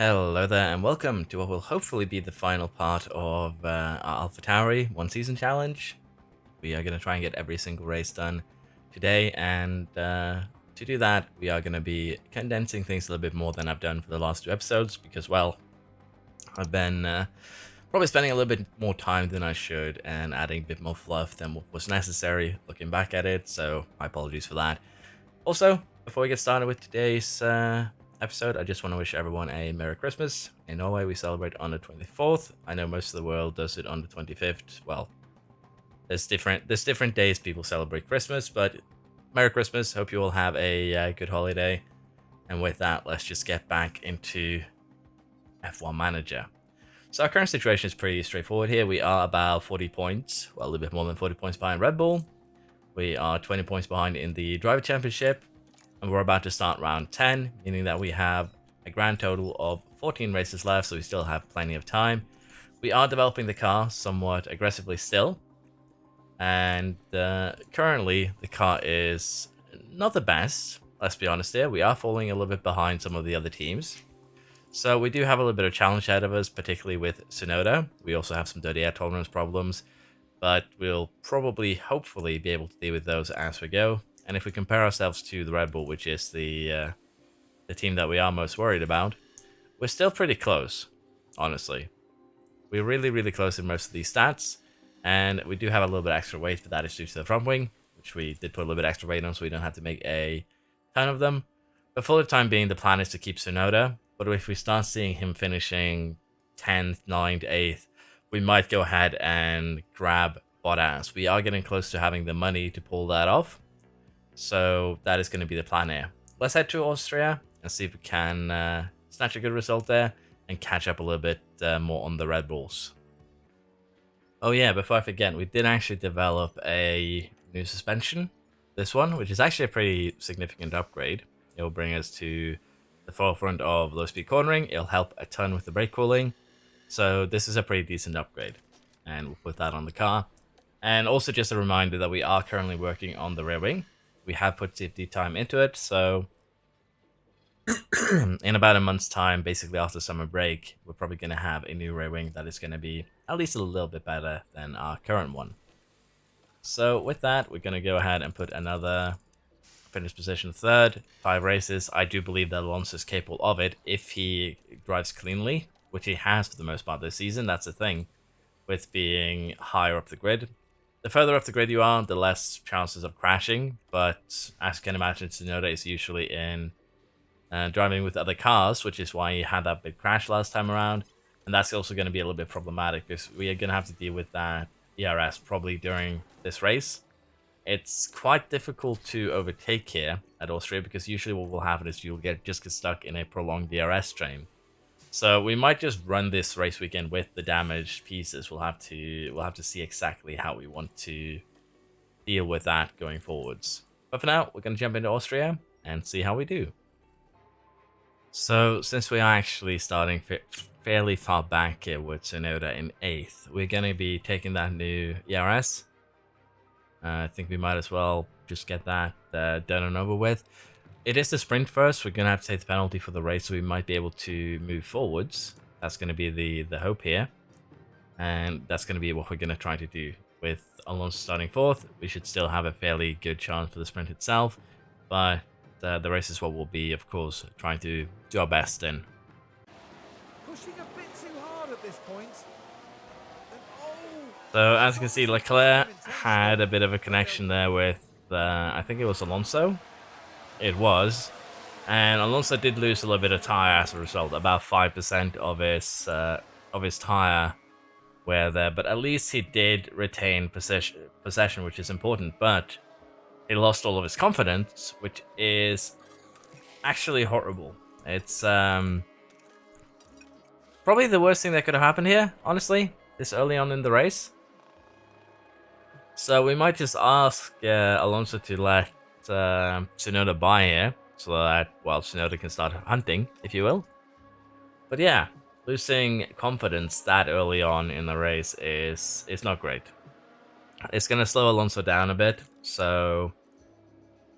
Hello there, and welcome to what will hopefully be the final part of our Alpha Tauri one season challenge. We are going to try and get every single race done today, and to do that, we are going to be condensing things a little bit more than I've done for the last two episodes because, well, I've been probably spending a little bit more time than I should and adding a bit more fluff than what was necessary looking back at it, so my apologies for that. Also, before we get started with today's episode, I just want to wish everyone a Merry Christmas. In Norway, we celebrate on the 24th. I know most of the world does it on the 25th. Well, there's different days people celebrate Christmas, but Merry Christmas. Hope you all have a good holiday. And with that, let's just get back into F1 Manager. So our current situation is pretty straightforward here. We are about 40 points, well, a little bit more than 40 points behind Red Bull. We are 20 points behind in the Driver Championship. And we're about to start round 10, meaning that we have a grand total of 14 races left, so we still have plenty of time. We are developing the car somewhat aggressively still, and currently the car is not the best, let's be honest here. We are falling a little bit behind some of the other teams. So we do have a little bit of challenge ahead of us, particularly with Tsunoda. We also have some dirty air tolerance problems, but we'll probably, hopefully, be able to deal with those as we go. And if we compare ourselves to the Red Bull, which is the team that we are most worried about, we're still pretty close, honestly. We're really, really close in most of these stats, and we do have a little bit extra weight, but that is due to the front wing, which we did put a little bit extra weight on, so we don't have to make a ton of them. But for the time being, the plan is to keep Tsunoda, but if we start seeing him finishing 10th, 9th, 8th, we might go ahead and grab Bottas. We are getting close to having the money to pull that off. So that is going to be the plan here. Let's head to Austria and see if we can snatch a good result there and catch up a little bit more on the Red Bulls. Oh yeah, before I forget, we did actually develop a new suspension. This one, which is actually a pretty significant upgrade. It will bring us to the forefront of low speed cornering. It'll help a ton with the brake cooling. So this is a pretty decent upgrade. And we'll put that on the car. And also just a reminder that we are currently working on the rear wing. We have put safety time into it, so in about a month's time, basically after summer break, we're probably going to have a new rear wing that is going to be at least a little bit better than our current one. So with that, we're going to go ahead and put another finish position third, 5 races. I do believe that Alonso is capable of it if he drives cleanly, which he has for the most part this season. That's the thing with being higher up the grid. The further up the grid you are, the less chances of crashing, but as you can imagine, Tsunoda is usually in driving with other cars, which is why he had that big crash last time around, and that's also going to be a little bit problematic because we are going to have to deal with that ERS probably during this race. It's quite difficult to overtake here at Austria because usually what will happen is you'll just get stuck in a prolonged DRS train. So we might just run this race weekend with the damaged pieces. We'll have to see exactly how we want to deal with that going forwards. But for now, we're going to jump into Austria and see how we do. So since we are actually starting fairly far back here with Tsunoda in 8th, we're going to be taking that new ERS. I think we might as well just get that done and over with. It is the sprint first. We're going to have to take the penalty for the race, so we might be able to move forwards. That's going to be the hope here. And that's going to be what we're going to try to do. With Alonso starting 4th, we should still have a fairly good chance for the sprint itself. But the race is what we'll be, of course, trying to do our best in. Pushing a bit too hard at this point. So as you can see, Leclerc had a bit of a connection there with, I think it was Alonso. It was, and Alonso did lose a little bit of tire as a result, about 5% of his tire wear there, but at least he did retain possession, which is important. But he lost all of his confidence, which is actually horrible. It's probably the worst thing that could have happened here, honestly, this early on in the race. So we might just ask Alonso to let Tsunoda by here, so that, well, Tsunoda can start hunting, if you will. But yeah, losing confidence that early on in the race is not great. It's going to slow Alonso down a bit, so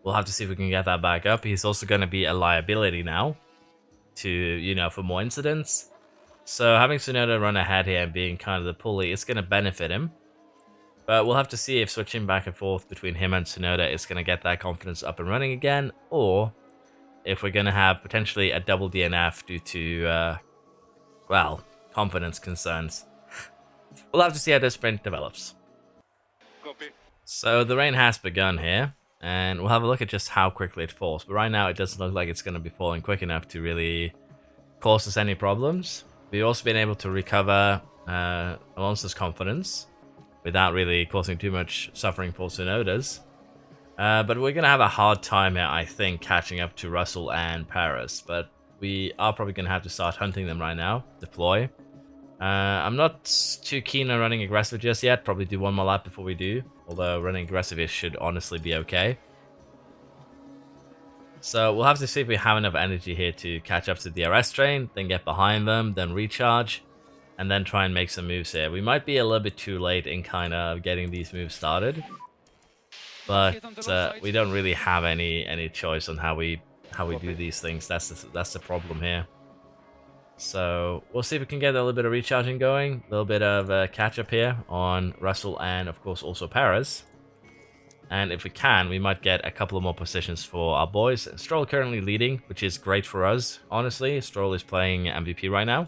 we'll have to see if we can get that back up. He's also going to be a liability now, to, you know, for more incidents. So having Tsunoda run ahead here and being kind of the pulley is going to benefit him. But we'll have to see if switching back and forth between him and Tsunoda is going to get that confidence up and running again, or if we're going to have potentially a double DNF due to, well, confidence concerns. We'll have to see how this sprint develops. Copy. So the rain has begun here, and we'll have a look at just how quickly it falls. But right now it doesn't look like it's going to be falling quick enough to really cause us any problems. We've also been able to recover Alonso's confidence without really causing too much suffering for Tsunoda's. But we're going to have a hard time here, I think, catching up to Russell and Paris. But we are probably going to have to start hunting them right now. Deploy. I'm not too keen on running aggressive just yet. Probably do one more lap before we do. Although running aggressive should honestly be okay. So we'll have to see if we have enough energy here to catch up to the DRS train, then get behind them, then recharge, and then try and make some moves here. We might be a little bit too late in kind of getting these moves started. But we don't really have any choice on how we do these things. That's the problem here. So we'll see if we can get a little bit of recharging going, a little bit of catch up here on Russell and of course also Perez. And if we can, we might get a couple of more positions for our boys. Stroll currently leading, which is great for us. Honestly, Stroll is playing MVP right now,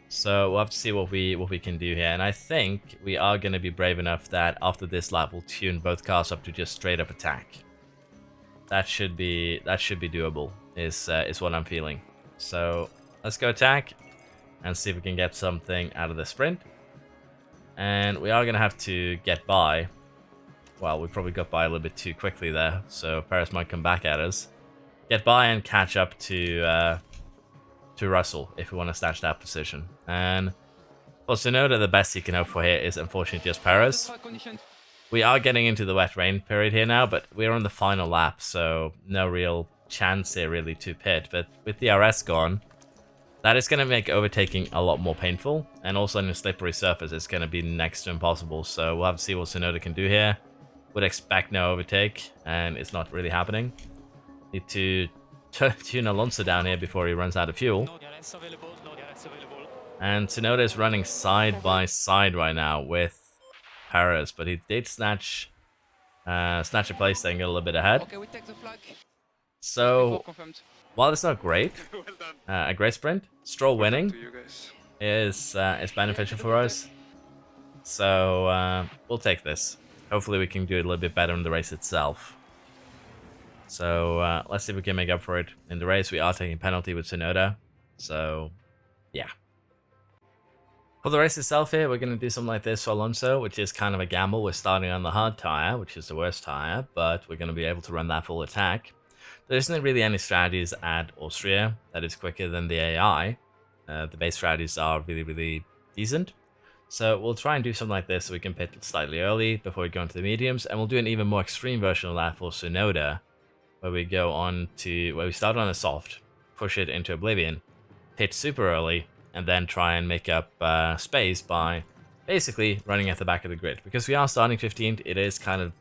so we'll have to see what we can do here. And I think we are going to be brave enough that after this lap, we'll tune both cars up to just straight up attack. That should be doable. Is what I'm feeling. So let's go attack and see if we can get something out of the sprint. And we are going to have to get by. Well, we probably got by a little bit too quickly there, so Perez might come back at us. Get by and catch up to Russell if we want to snatch that position. And for Tsunoda, the best he can hope for here is unfortunately just Perez. We are getting into the wet rain period here now, but we're on the final lap, so no real chance here really to pit. But with the RS gone, that is going to make overtaking a lot more painful, and also on a slippery surface, it's going to be next to impossible. So we'll have to see what Tsunoda can do here. Would expect no overtake, and it's not really happening. Need to tune Alonso down here before he runs out of fuel. And Tsunoda is running side by side right now with Perez, but he did snatch a place there and get a little bit ahead. Okay, we take the flag. So while it's not great, a great sprint, Stroll winning is beneficial for us. So we'll take this. Hopefully we can do it a little bit better in the race itself. So let's see if we can make up for it in the race. We are taking a penalty with Tsunoda. So yeah. For the race itself here, we're going to do something like this for Alonso, which is kind of a gamble. We're starting on the hard tire, which is the worst tire, but we're going to be able to run that full attack. There isn't really any strategies at Austria that is quicker than the AI. The base strategies are really, really decent. So we'll try and do something like this so we can pit slightly early before we go into the mediums, and we'll do an even more extreme version of that for Tsunoda, where we start on a soft, push it into oblivion, pit super early, and then try and make up space by basically running at the back of the grid. Because we are starting 15th, it is kind of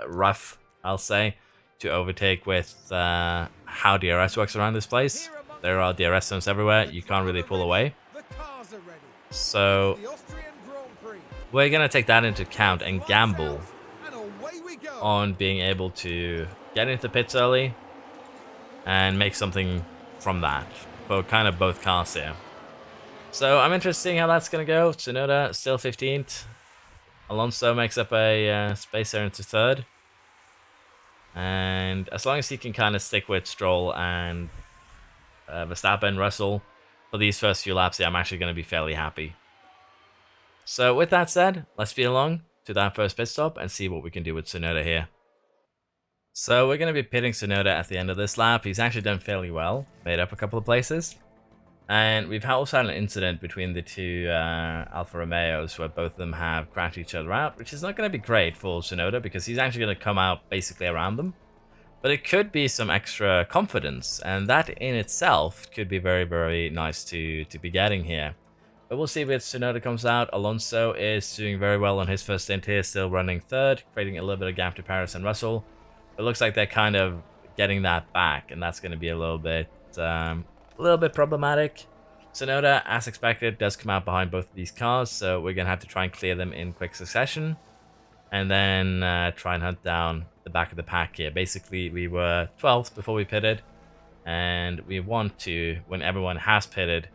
rough, I'll say, to overtake with how DRS works around this place. There are DRS zones everywhere, you can't really pull away. So we're going to take that into account and gamble on being able to get into pits early and make something from that for kind of both cars here. So I'm interested in seeing how that's going to go. Tsunoda still 15th. Alonso makes up a space there into 3rd. And as long as he can kind of stick with Stroll and Verstappen, Russell, for these first few laps, yeah, I'm actually going to be fairly happy. So with that said, let's speed along to that first pit stop and see what we can do with Tsunoda here. So we're going to be pitting Tsunoda at the end of this lap. He's actually done fairly well, made up a couple of places. And we've also had an incident between the two Alfa Romeos where both of them have crashed each other out, which is not going to be great for Tsunoda because he's actually going to come out basically around them. But it could be some extra confidence, and that in itself could be very, very nice to be getting here. But we'll see if Tsunoda comes out. Alonso is doing very well on his first stint here, still running 3rd, creating a little bit of gap to Perez and Russell. It looks like they're kind of getting that back, and that's going to be a little bit a little bit problematic. Tsunoda, as expected, does come out behind both of these cars, so we're going to have to try and clear them in quick succession. And then try and hunt down the back of the pack here. Basically, we were 12th before we pitted, and we want to, when everyone has pitted,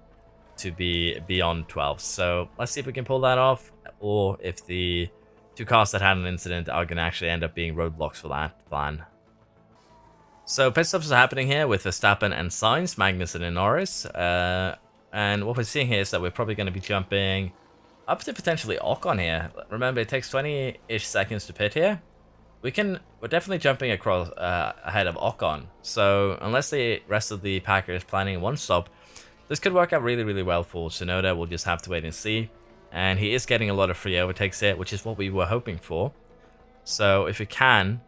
to be beyond 12th. So let's see if we can pull that off, or if the two cars that had an incident are going to actually end up being roadblocks for that plan. So pit stops are happening here with Verstappen and Sainz, Magnussen and Norris. And what we're seeing here is that we're probably going to be jumping up to potentially Ocon here. Remember, it takes 20-ish seconds to pit here. We're definitely jumping across ahead of Ocon. So unless the rest of the pack is planning one stop, this could work out really, really well for Tsunoda. We'll just have to wait and see. And he is getting a lot of free overtakes here, which is what we were hoping for. So if we can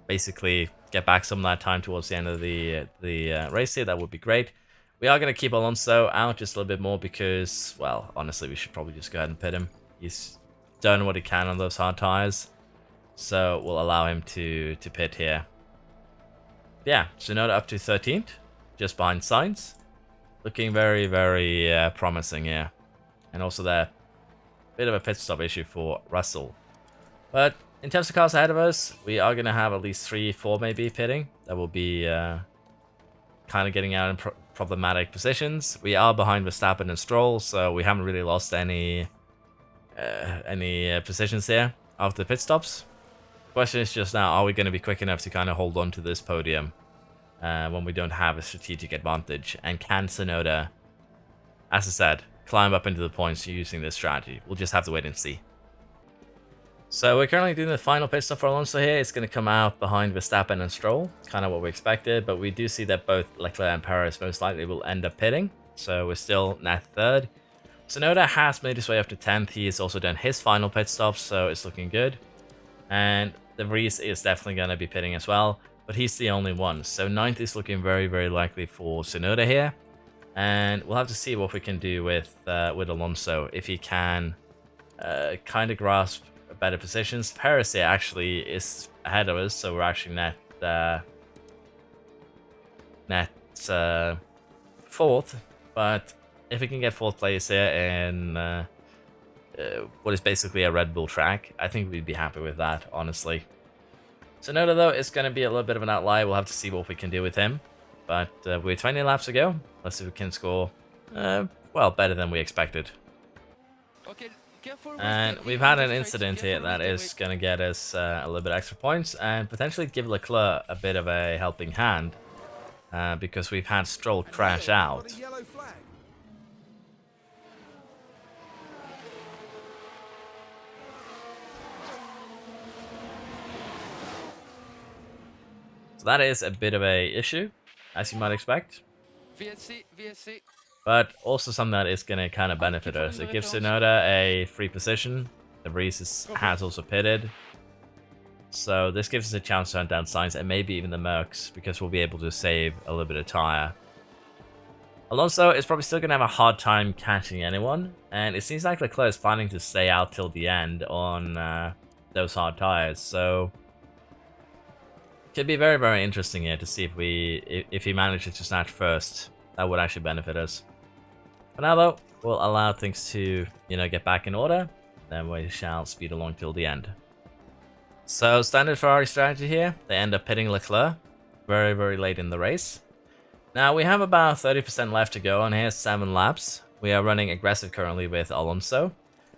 basically get back some of that time towards the end of the race here, that would be great. We are going to keep Alonso out just a little bit more because, well, honestly, we should probably just go ahead and pit him. He's done what he can on those hard tires. So we'll allow him to pit here. Yeah, Tsunoda up to 13th, just behind Sainz. Looking very, very promising here. And also that bit of a pit stop issue for Russell. But in terms of cars ahead of us, we are going to have at least 3, 4 maybe pitting. That will be kind of getting out in problematic positions. We are behind Verstappen and Stroll, so we haven't really lost any positions here after the pit stops. The question is just now, are we going to be quick enough to kind of hold on to this podium when we don't have a strategic advantage? And can Tsunoda, as I said, climb up into the points using this strategy? We'll just have to wait and see. So we're currently doing the final pit stop for Alonso here. It's going to come out behind Verstappen and Stroll, kind of what we expected, but we do see that both Leclerc and Perez most likely will end up pitting, so we're still net third. Tsunoda has made his way up to 10th. He has also done his final pit stop, so it's looking good. And De Vries is definitely going to be pitting as well, but he's the only one. So 9th is looking very, very likely for Tsunoda here, and we'll have to see what we can do with Alonso, if he can kind of grasp better positions. Perez here actually is ahead of us, so we're actually net 4th. But if we can get 4th place here in what is basically a Red Bull track, I think we'd be happy with that, honestly. Tsunoda, though, is going to be a little bit of an outlier. We'll have to see what we can do with him. But we're 20 laps to go. Let's see if we can score, well, better than we expected. Okay. And we've had an incident here that is going to get us a little bit extra points and potentially give Leclerc a bit of a helping hand because we've had Stroll crash out. So that is a bit of a issue, as you might expect. VSC. But also something that is going to kind of benefit us. It gives Tsunoda a free position. De Vries has also pitted. So this gives us a chance to hunt down Sainz and maybe even the Mercs, because we'll be able to save a little bit of tire. Alonso is probably still going to have a hard time catching anyone. And it seems like Leclerc is planning to stay out till the end on those hard tires. So it could be very, very interesting here to see if he manages to snatch first. That would actually benefit us. For now, though, we'll allow things to, get back in order. Then we shall speed along till the end. So, standard Ferrari strategy here. They end up pitting Leclerc very, very late in the race. Now, we have about 30% left to go on here, 7 laps. We are running aggressive currently with Alonso.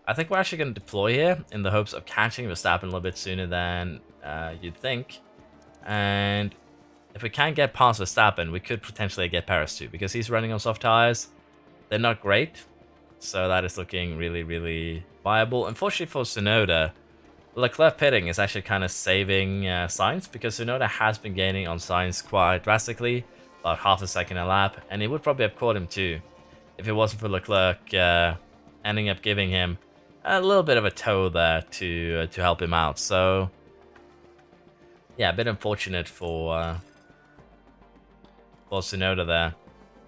I think we're actually going to deploy here in the hopes of catching Verstappen a little bit sooner than you'd think. And if we can get past Verstappen, we could potentially get Perez too, because he's running on soft tires. They're not great, so that is looking really, really viable. Unfortunately for Tsunoda, Leclerc pitting is actually kind of saving Sainz, because Tsunoda has been gaining on Sainz quite drastically, about half a second a lap, and he would probably have caught him too if it wasn't for Leclerc ending up giving him a little bit of a tow there to help him out. So yeah, a bit unfortunate for Tsunoda there.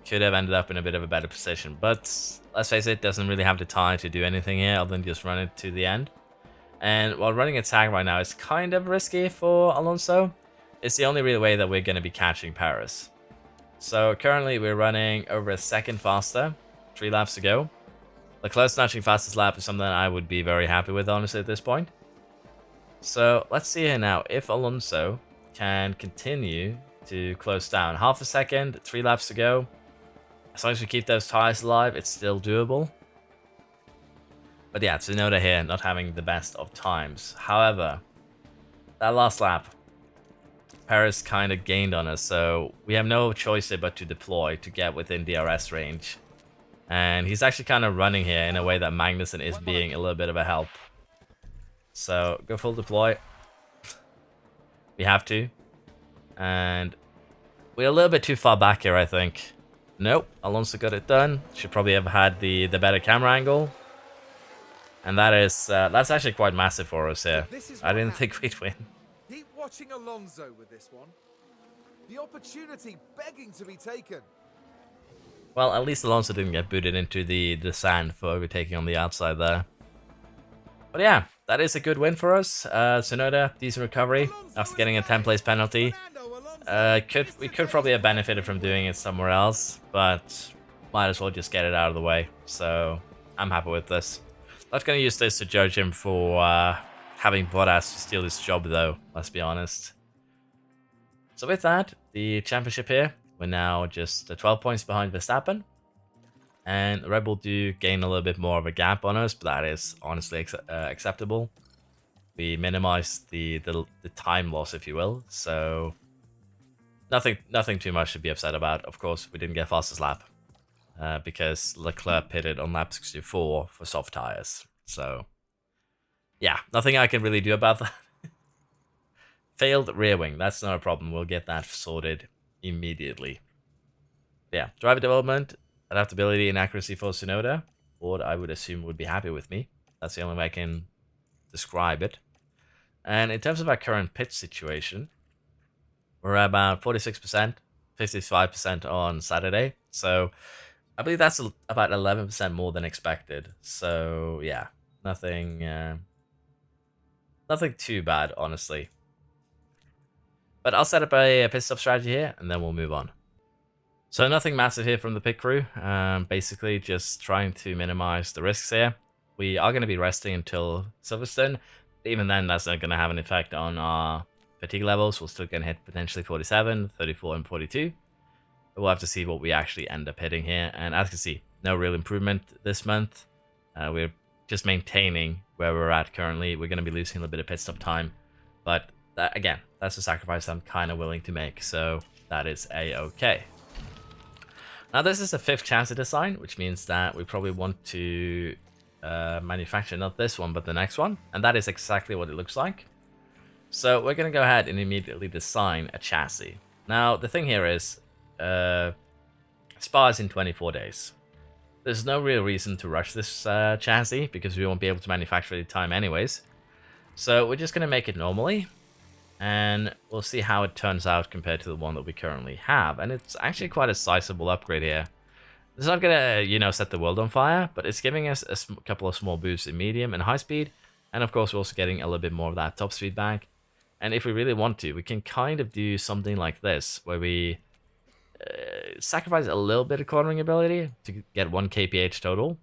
Could have ended up in a bit of a better position, but let's face it, doesn't really have the tire to do anything here other than just run it to the end. And while running a tag right now is kind of risky for Alonso, it's the only real way that we're going to be catching Perez. So currently we're running over a second faster, 3 laps to go. Leclerc's notching fastest lap is something I would be very happy with, honestly, at this point. So let's see here now if Alonso can continue to close down. Half a second, 3 laps to go. As long as we keep those tires alive, it's still doable. But yeah, Tsunoda here not having the best of times. However, that last lap, Paris kind of gained on us, so we have no choice here but to deploy to get within DRS range. And he's actually kind of running here in a way that Magnussen is being a little bit of a help. So go full deploy. We have to. And we're a little bit too far back here, I think. Nope, Alonso got it done. Should probably have had the better camera angle. And that is that's actually quite massive for us here. I didn't think we'd win. Keep watching Alonso with this one. The opportunity begging to be taken. Well, at least Alonso didn't get booted into the sand for overtaking on the outside there. But yeah, that is a good win for us. Tsunoda, decent recovery after getting a 10th place penalty. We could probably have benefited from doing it somewhere else, but might as well just get it out of the way. So I'm happy with this. Not going to use this to judge him for having Bottas to steal his job, though, let's be honest. So with that, the championship here, we're now just 12 points behind Verstappen. And Red Bull do gain a little bit more of a gap on us, but that is honestly acceptable. We minimized the time loss, if you will, so nothing too much to be upset about. Of course, we didn't get fastest lap because Leclerc pitted on lap 64 for soft tires. So yeah, nothing I can really do about that. Failed rear wing, that's not a problem. We'll get that sorted immediately. Yeah, driver development, adaptability and accuracy for Tsunoda. Board, I would assume, would be happy with me. That's the only way I can describe it. And in terms of our current pitch situation, we're at about 46%, 55% on Saturday. So I believe that's about 11% more than expected. So yeah, nothing too bad, honestly. But I'll set up a pit stop strategy here, and then we'll move on. So nothing massive here from the pit crew. Basically just trying to minimize the risks here. We are going to be resting until Silverstone. Even then, that's not going to have an effect on our fatigue levels. We're still going to hit potentially 47, 34, and 42. But we'll have to see what we actually end up hitting here. And as you can see, no real improvement this month. We're just maintaining where we're at currently. We're going to be losing a little bit of pit stop time. But that, again, that's a sacrifice I'm kind of willing to make. So that is a-okay. Now this is a 5th chassis design, which means that we probably want to manufacture not this one, but the next one. And that is exactly what it looks like. So we're going to go ahead and immediately design a chassis. Now the thing here is, Spa is in 24 days. There's no real reason to rush this chassis, because we won't be able to manufacture it in time anyways. So we're just going to make it normally. And we'll see how it turns out compared to the one that we currently have. And it's actually quite a sizable upgrade here. It's not going to, set the world on fire, but it's giving us a couple of small boosts in medium and high speed. And of course, we're also getting a little bit more of that top speed back. And if we really want to, we can kind of do something like this, where we sacrifice a little bit of cornering ability to get 1 kph total.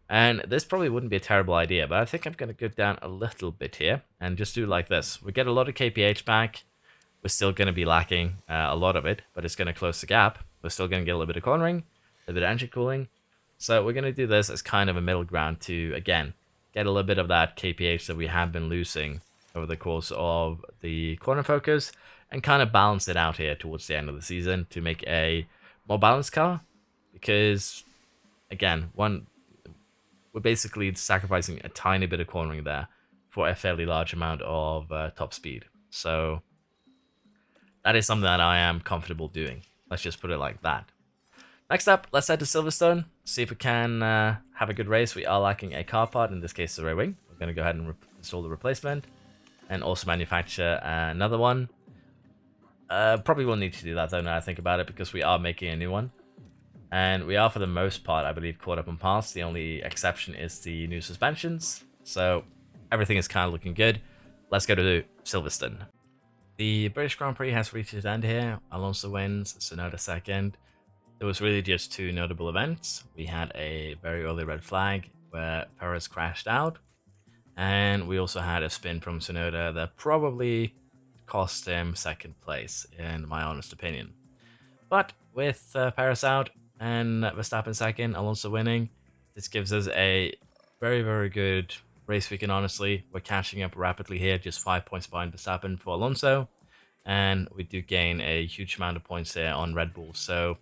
And this probably wouldn't be a terrible idea, but I think I'm going to go down a little bit here and just do like this. We get a lot of kph back. We're still going to be lacking a lot of it, but it's going to close the gap. We're still going to get a little bit of cornering, a bit of engine cooling. So we're going to do this as kind of a middle ground to, again, get a little bit of that kph that we have been losing over the course of the corner focus and kind of balance it out here towards the end of the season to make a more balanced car. Because, again, we're basically sacrificing a tiny bit of cornering there for a fairly large amount of top speed. So that is something that I am comfortable doing. Let's just put it like that. Next up, let's head to Silverstone. See if we can have a good race. We are lacking a car part, in this case the rear wing. We're going to go ahead and install the replacement. And also manufacture another one. Probably will need to do that though now I think about it, because we are making a new one. And we are, for the most part, I believe, caught up on parts. The only exception is the new suspensions. So everything is kind of looking good. Let's go to Silverstone. The British Grand Prix has reached its end here. Alonso wins, Tsunoda second. There was really just two notable events. We had a very early red flag where Perez crashed out, and we also had a spin from Tsunoda that probably cost him second place, in my honest opinion. But with Perez out and Verstappen second, Alonso winning, this gives us a very, very good race weekend, honestly. We're catching up rapidly here, just 5 points behind Verstappen for Alonso. And we do gain a huge amount of points here on Red Bull. So,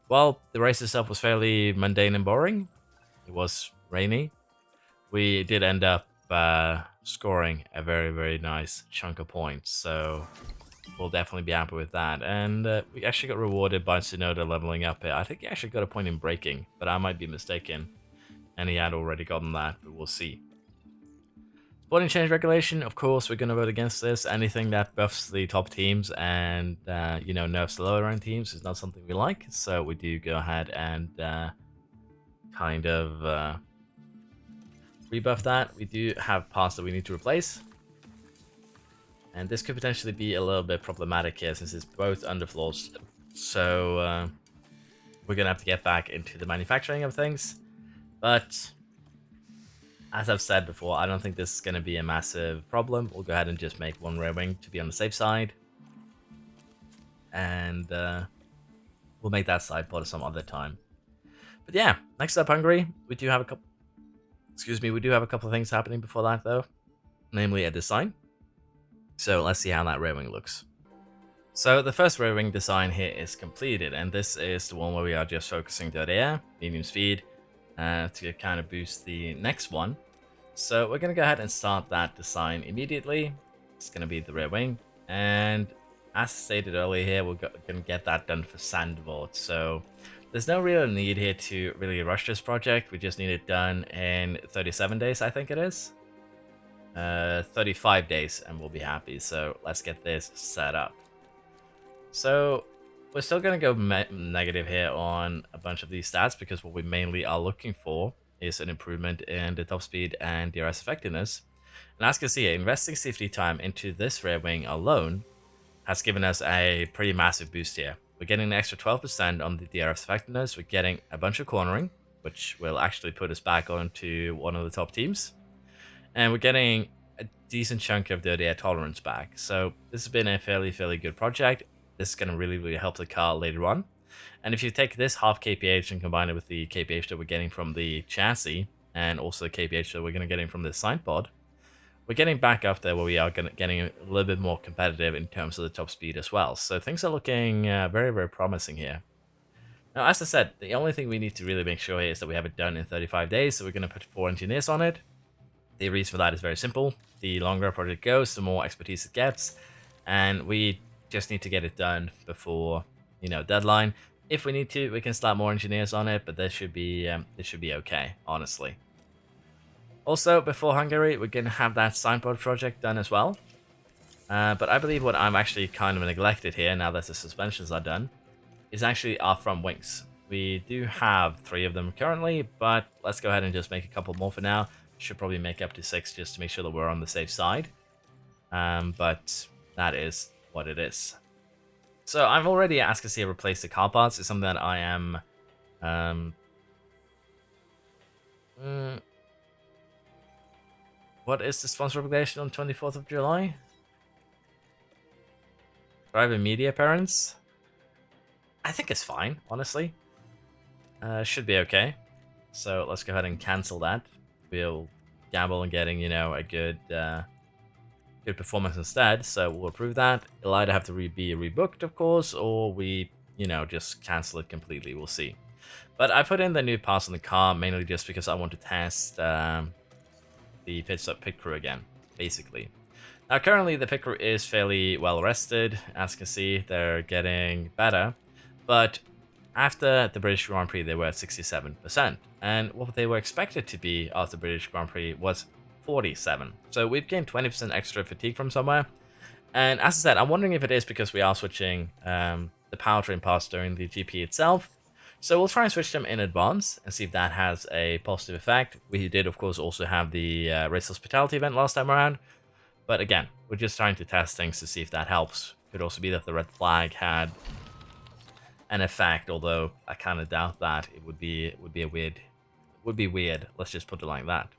while the race itself was fairly mundane and boring, it was rainy, we did end up scoring a very, very nice chunk of points. So, we'll definitely be happy with that. And we actually got rewarded by Tsunoda leveling up here. I think he actually got a point in braking, but I might be mistaken. And he had already gotten that, but we'll see. Sporting change regulation, of course, we're going to vote against this. Anything that buffs the top teams and, nerfs the lower ranked teams is not something we like. So we do go ahead and kind of rebuff that. We do have parts that we need to replace. And this could potentially be a little bit problematic here since it's both underfloors. So we're going to have to get back into the manufacturing of things. But as I've said before, I don't think this is going to be a massive problem. We'll go ahead and just make one rear wing to be on the safe side. And we'll make that side pod some other time. But yeah, next up, Hungary. We do have a couple... we do have a couple of things happening before that, though. Namely, a design. So let's see how that rear wing looks. So the first rear wing design here is completed. And this is the one where we are just focusing the air, medium speed, to kind of boost the next one. So we're going to go ahead and start that design immediately. It's going to be the rear wing. And as stated earlier here, we're going to get that done for Sandvoort. So there's no real need here to really rush this project. We just need it done in 37 days, I think it is. 35 days and we'll be happy. So let's get this set up. So we're still going to go negative here on a bunch of these stats because what we mainly are looking for is an improvement in the top speed and DRS effectiveness. And as you can see, investing safety time into this rear wing alone has given us a pretty massive boost here. We're getting an extra 12% on the DRS effectiveness. We're getting a bunch of cornering, which will actually put us back onto one of the top teams. And we're getting a decent chunk of the air tolerance back. So this has been a fairly good project. This is going to really help the car later on. And if you take this half kph and combine it with the kph that we're getting from the chassis and also the kph that we're going to get in from the side pod, we're getting back up there where we are getting a little bit more competitive in terms of the top speed as well. So things are looking very promising here. Now, as I said, the only thing we need to really make sure here is that we have it done in 35 days. So we're going to put 4 engineers on it. The reason for that is very simple. The longer a project goes, the more expertise it gets. And we just need to get it done before, deadline. If we need to, we can slap more engineers on it, but this should be okay, honestly. Also, before Hungary, we're going to have that signboard project done as well. But I believe what I'm actually kind of neglected here, now that the suspensions are done, is actually our front wings. We do have 3 of them currently, but let's go ahead and just make a couple more for now. Should probably make up to 6 just to make sure that we're on the safe side. But that is what it is. So I've already asked to replace the car parts. It's something that I am what is the sponsor obligation on 24th of July? Private media appearance? I think it's fine, honestly. Should be okay. So let's go ahead and cancel that. We'll gamble on getting, a good performance instead. So we'll approve that. It'll either have to be rebooked, of course, or we, just cancel it completely. We'll see. But I put in the new parts on the car mainly just because I want to test the pit crew again, basically. Now, currently, the pit crew is fairly well rested. As you can see, they're getting better. But after the British Grand Prix, they were at 67%. And what they were expected to be after the British Grand Prix was 47. So we've gained 20% extra fatigue from somewhere. And as I said, I'm wondering if it is because we are switching the powertrain parts during the GP itself. So we'll try and switch them in advance and see if that has a positive effect. We did, of course, also have the Race Hospitality event last time around. But again, we're just trying to test things to see if that helps. Could also be that the red flag had an effect, although I kind of doubt that. It would be weird. Let's just put it like that.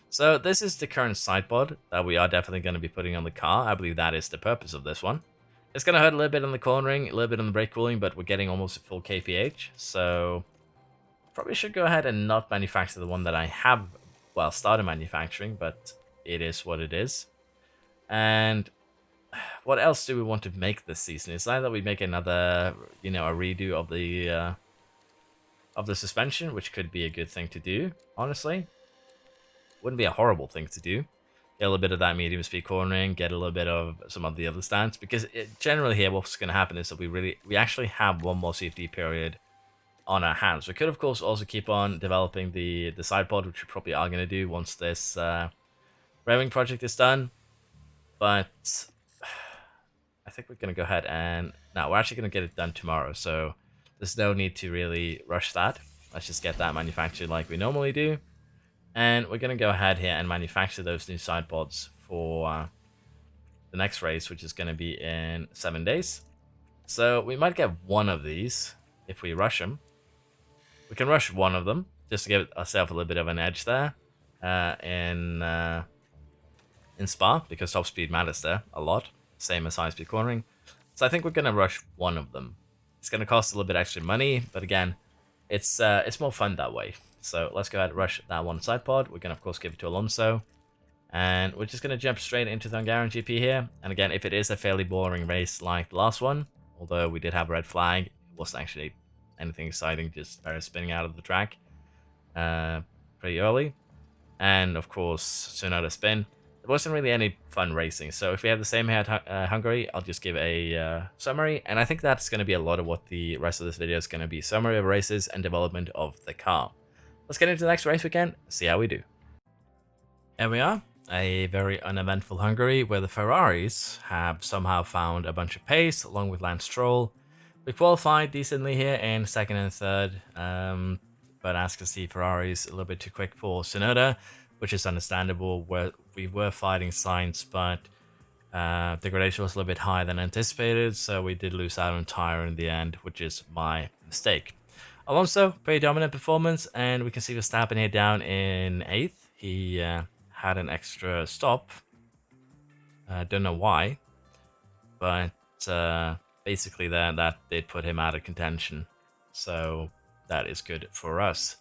So this is the current sidepod that we are definitely going to be putting on the car. I believe that is the purpose of this one. It's going to hurt a little bit on the cornering, a little bit on the brake cooling, but we're getting almost a full kph. So probably should go ahead and not manufacture the one that I have, well, started manufacturing, but it is what it is. And what else do we want to make this season? It's either we make another, a redo of the suspension, which could be a good thing to do, honestly. Wouldn't be a horrible thing to do. Get a little bit of that medium speed cornering, get a little bit of some of the other stats, because generally here what's going to happen is that we actually have one more CFD period on our hands. We could of course also keep on developing the side pod, which we probably are going to do once this revving project is done, but I think we're going to go ahead and no, we're actually going to get it done tomorrow, so there's no need to really rush that. Let's just get that manufactured like we normally do. And we're going to go ahead here and manufacture those new side pods for the next race, which is going to be in 7 days. So we might get one of these if we rush them. We can rush one of them just to give ourselves a little bit of an edge there in Spa, because top speed matters there a lot, same as high speed cornering. So I think we're going to rush one of them. It's going to cost a little bit extra money, but again, it's more fun that way. So let's go ahead and rush that one side pod. We're going to, of course, give it to Alonso. And we're just going to jump straight into the Hungarian GP here. And again, if it is a fairly boring race like the last one, although we did have a red flag, it wasn't actually anything exciting, just Perez spinning out of the track pretty early. And, of course, Tsunoda spin. It wasn't really any fun racing. So if we have the same here at Hungary, I'll just give a summary. And I think that's going to be a lot of what the rest of this video is going to be. Summary of races and development of the car. Let's get into the next race weekend, see how we do. Here we are, a very uneventful Hungary where the Ferraris have somehow found a bunch of pace along with Lance Stroll. We qualified decently here in second and third, but as you can see, Ferrari's a little bit too quick for Tsunoda, which is understandable. Where we were fighting Sainz, but degradation was a little bit higher than anticipated, so we did lose out on tire in the end, which is my mistake. Alonso, pretty dominant performance, and we can see Verstappen here down in 8th. He had an extra stop. Don't know why, but basically that did put him out of contention. So that is good for us.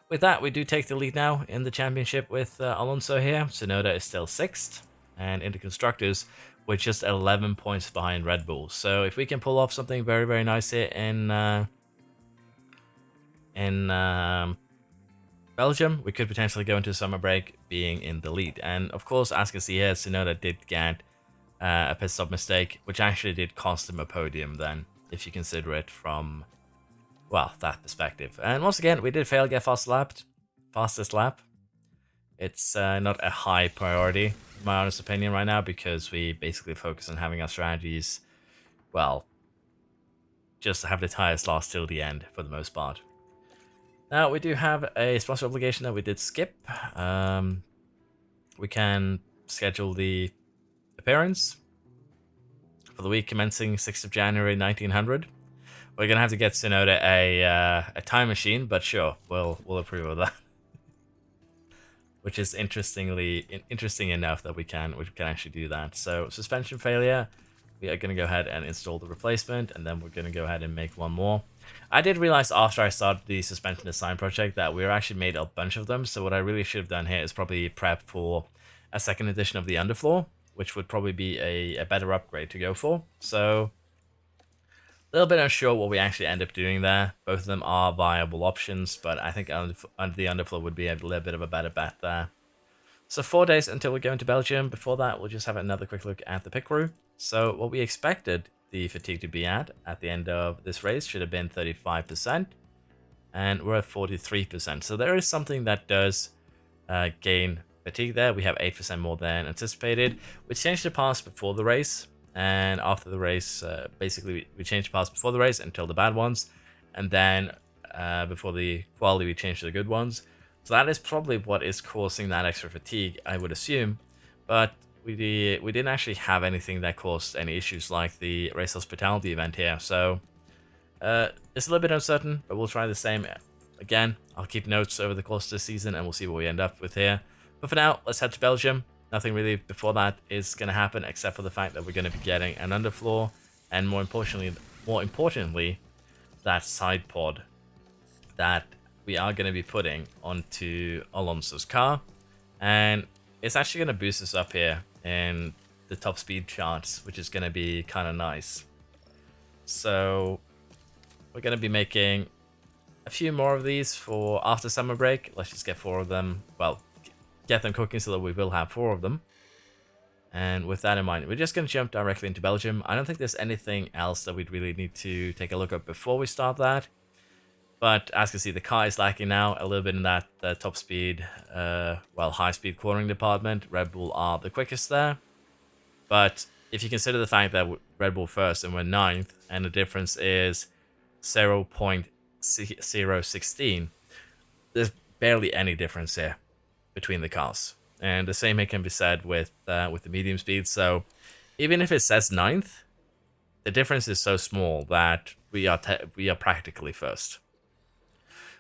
With that, we do take the lead now in the championship with Alonso here. Tsunoda is still 6th, and in the Constructors, we're just 11 points behind Red Bull. So if we can pull off something very, very nice here in Belgium, we could potentially go into summer break being in the lead. And of course, as you can see here, Tsunoda did get a pit stop mistake, which actually did cost him a podium then, if you consider it from, well, that perspective. And once again, we did fail to get fastest lap. It's not a high priority, in my honest opinion, right now, because we basically focus on having our strategies, well, just to have the tires last till the end for the most part. Now, we do have a sponsor obligation that we did skip. We can schedule the appearance for the week commencing 6th of January 1900. We're going to have to get Tsunoda a time machine, but sure, we'll approve of that. Which is interesting enough that we can actually do that. So, suspension failure. We are going to go ahead and install the replacement, and then we're going to go ahead and make one more. I did realize after I started the suspension design project that we actually made a bunch of them, so what I really should have done here is probably prep for a second edition of the underfloor, which would probably be a better upgrade to go for. So, a little bit unsure what we actually end up doing there. Both of them are viable options, but I think under the underfloor would be a little bit of a better bet there. So 4 days until we go into Belgium. Before that, we'll just have another quick look at the pit crew. So what we expected the fatigue to be at the end of this race should have been 35%, and we're at 43%. So there is something that does gain fatigue there. We have 8% more than anticipated. We changed the pass before the race, and after the race, basically we changed the pass before the race until the bad ones, and then before the quality we changed to the good ones. So that is probably what is causing that extra fatigue, I would assume. But we didn't actually have anything that caused any issues like the race hospitality event here. So it's a little bit uncertain, but we'll try the same again. I'll keep notes over the course of the season, and we'll see what we end up with here. But for now, let's head to Belgium. Nothing really before that is going to happen, except for the fact that we're going to be getting an underfloor, and more importantly, that side pod that we are going to be putting onto Alonso's car, and it's actually going to boost us up here in the top speed charts, which is going to be kind of nice. So we're going to be making a few more of these for after summer break. Let's just get 4 of them. Well, get them cooking so that we will have 4 of them. And with that in mind, we're just going to jump directly into Belgium. I don't think there's anything else that we'd really need to take a look at before we start that. But as you can see, the car is lacking now a little bit in that top speed, high speed cornering department. Red Bull are the quickest there. But if you consider the fact that Red Bull first and we're 9th, and the difference is 0.016, there's barely any difference here between the cars. And the same can be said with the medium speed. So even if it says 9th, the difference is so small that we are practically first.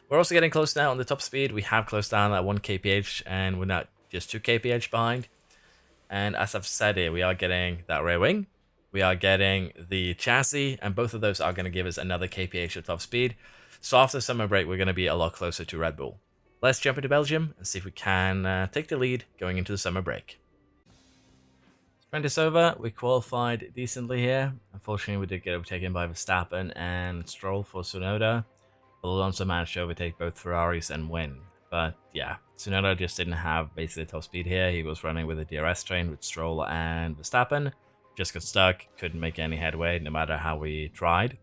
We're also getting close now on the top speed. We have closed down that 1 kph, and we're now just 2 kph behind. And as I've said here, we are getting that rear wing. We are getting the chassis, and both of those are going to give us another kph of top speed. So after summer break, we're going to be a lot closer to Red Bull. Let's jump into Belgium and see if we can take the lead going into the summer break. Sprint is over. We qualified decently here. Unfortunately, we did get overtaken by Verstappen and Stroll for Tsunoda. But Alonso managed to overtake both Ferraris and win. But yeah, Tsunoda just didn't have basically top speed here. He was running with a DRS train with Stroll and Verstappen. Just got stuck, couldn't make any headway no matter how we tried.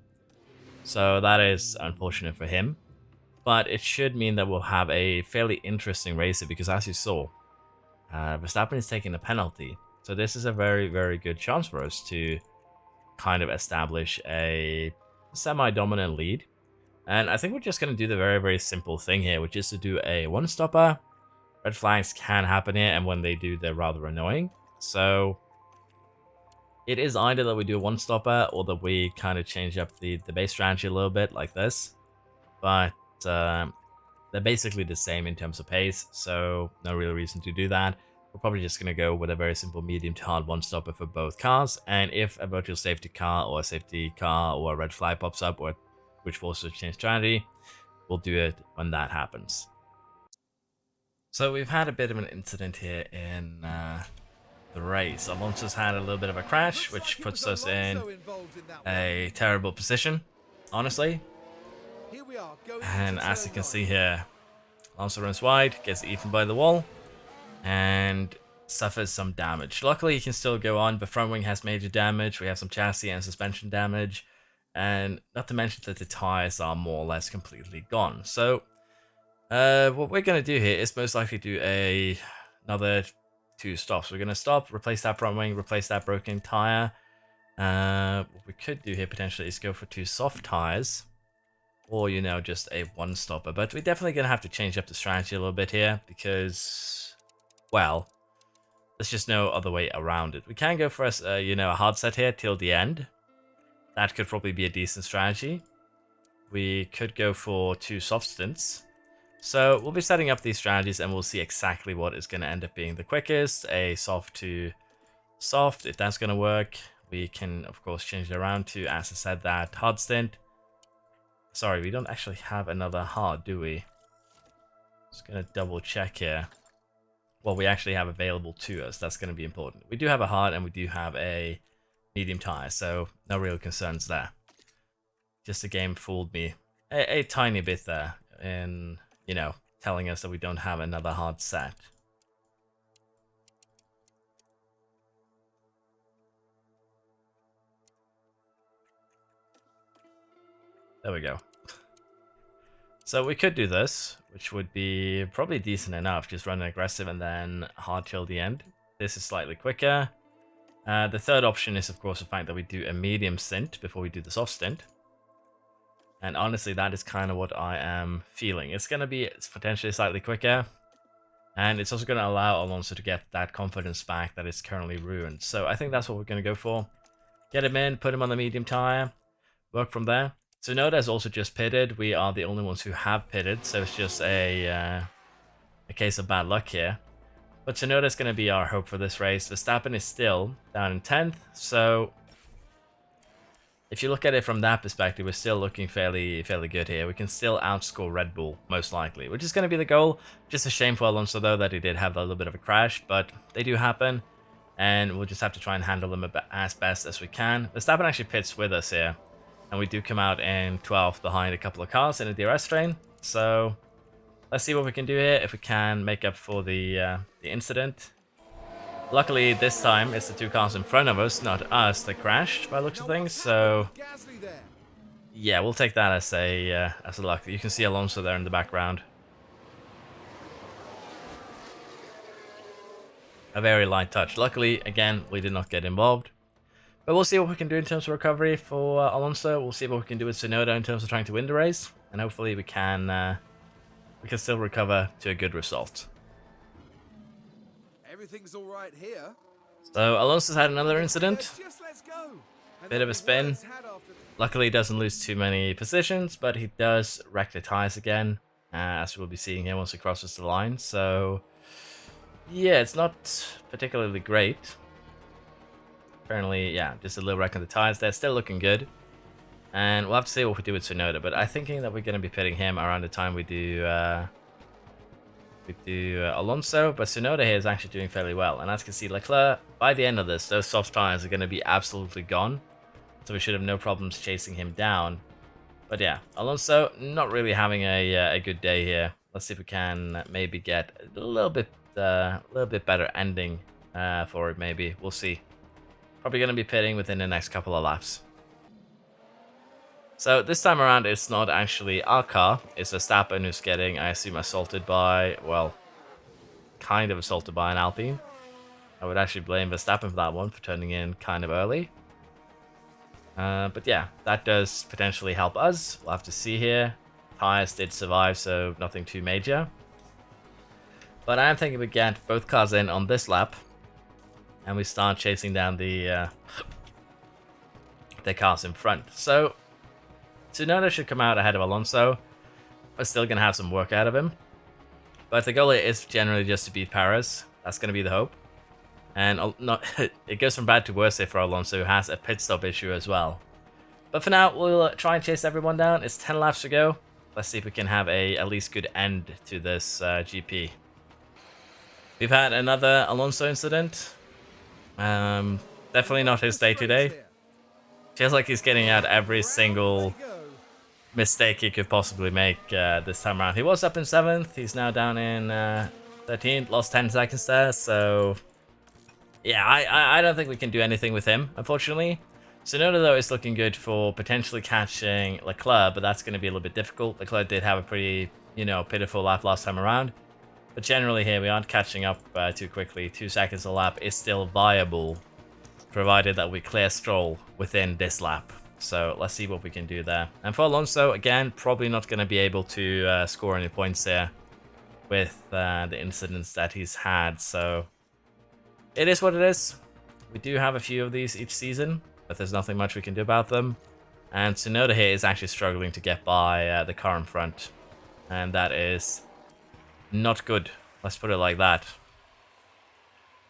So that is unfortunate for him. But it should mean that we'll have a fairly interesting race because as you saw, Verstappen is taking a penalty. So this is a very, very good chance for us to kind of establish a semi-dominant lead. And I think we're just going to do the very, very simple thing here, which is to do a one-stopper. Red flags can happen here, and when they do, they're rather annoying. So it is either that we do a one-stopper or that we kind of change up the base strategy a little bit like this. But they're basically the same in terms of pace, so no real reason to do that. We're probably just going to go with a very simple medium to hard one-stopper for both cars. And if a virtual safety car or a safety car or a red flag pops up, or which forces us to change strategy, we'll do it when that happens. So we've had a bit of an incident here in the race. Alonso's had a little bit of a crash, which puts us in a terrible position, honestly. And as you can see here, Alonso runs wide, gets eaten by the wall, and suffers some damage. Luckily, he can still go on, but front wing has major damage. We have some chassis and suspension damage. And not to mention that the tires are more or less completely gone. So what we're going to do here is most likely do another 2 stops. We're going to stop, replace that front wing, replace that broken tire. What we could do here potentially is go for 2 soft tires. Or, you know, just a one-stopper. But we're definitely going to have to change up the strategy a little bit here. Because, well, there's just no other way around it. We can go for a hard set here till the end. That could probably be a decent strategy. We could go for 2 soft stints. So we'll be setting up these strategies and we'll see exactly what is going to end up being the quickest. A soft to soft, if that's going to work. We can, of course, change it around to, as I said, that hard stint. Sorry, we don't actually have another hard, do we? Just going to double check here. Well, we actually have available to us. That's going to be important. We do have a hard and we do have a medium tire, so no real concerns there. Just the game fooled me a tiny bit there in, you know, telling us that we don't have another hard set. There we go. So we could do this, which would be probably decent enough, just running aggressive and then hard till the end. This is slightly quicker. The third option is, of course, the fact that we do a medium stint before we do the soft stint. And honestly, that is kind of what I am feeling. It's going to be potentially slightly quicker. And it's also going to allow Alonso to get that confidence back that is currently ruined. So I think that's what we're going to go for. Get him in, put him on the medium tire, work from there. Tsunoda has also just pitted. We are the only ones who have pitted, so it's just a case of bad luck here. But Tsunoda is going to be our hope for this race. Verstappen is still down in 10th, so if you look at it from that perspective, we're still looking fairly good here. We can still outscore Red Bull, most likely, which is going to be the goal. Just a shame for Alonso, though, that he did have a little bit of a crash, but they do happen, and we'll just have to try and handle them as best as we can. Verstappen actually pits with us here, and we do come out in 12th behind a couple of cars in a DRS train, so let's see what we can do here, if we can make up for the incident. Luckily, this time, it's the two cars in front of us, not us, that crashed by the looks of things, so yeah, we'll take that as a luck. You can see Alonso there in the background. A very light touch. Luckily, again, we did not get involved. But we'll see what we can do in terms of recovery for Alonso. We'll see what we can do with Tsunoda in terms of trying to win the race. And hopefully we can still recover to a good result. Everything's all right here. So Alonso's had another incident. Let's go. Bit of a spin. Luckily he doesn't lose too many positions, but he does wreck the tires again, as we'll be seeing here once he crosses the line. So yeah, it's not particularly great. Apparently, yeah, just a little wreck on the tires there. Still looking good. And we'll have to see what we do with Tsunoda, but I'm thinking that we're going to be pitting him around the time we do Alonso, but Tsunoda here is actually doing fairly well. And as you can see, Leclerc, by the end of this, those soft tires are going to be absolutely gone. So we should have no problems chasing him down. But yeah, Alonso not really having a good day here. Let's see if we can maybe get a little bit better ending for it. Maybe we'll see. Probably going to be pitting within the next couple of laps. So this time around, it's not actually our car. It's Verstappen who's getting, I assume, assaulted by, well, kind of assaulted by an Alpine. I would actually blame Verstappen for that one, for turning in kind of early. But yeah, that does potentially help us. We'll have to see here. Tires did survive, so nothing too major. But I am thinking we get both cars in on this lap, and we start chasing down the cars in front. So Tsunoda should come out ahead of Alonso. We're still going to have some work out of him. But the goal is generally just to beat Perez. That's going to be the hope. And it goes from bad to worse here for Alonso, who has a pit stop issue as well. But for now, we'll try and chase everyone down. It's 10 laps to go. Let's see if we can have a at least good end to this GP. We've had another Alonso incident. Definitely not his day today. Feels like he's getting out every single mistake he could possibly make this time around. He was up in 7th. He's now down in 13th. Lost 10 seconds there. So yeah, I don't think we can do anything with him, unfortunately. Tsunoda, though, is looking good for potentially catching Leclerc, but that's going to be a little bit difficult. Leclerc did have a pretty, pitiful lap last time around. But generally here, we aren't catching up too quickly. 2 seconds a lap is still viable, provided that we clear Stroll within this lap. So let's see what we can do there. And for Alonso, again, probably not going to be able to score any points there with the incidents that he's had. So it is what it is. We do have a few of these each season, but there's nothing much we can do about them. And Tsunoda here is actually struggling to get by the car in front. And that is not good. Let's put it like that.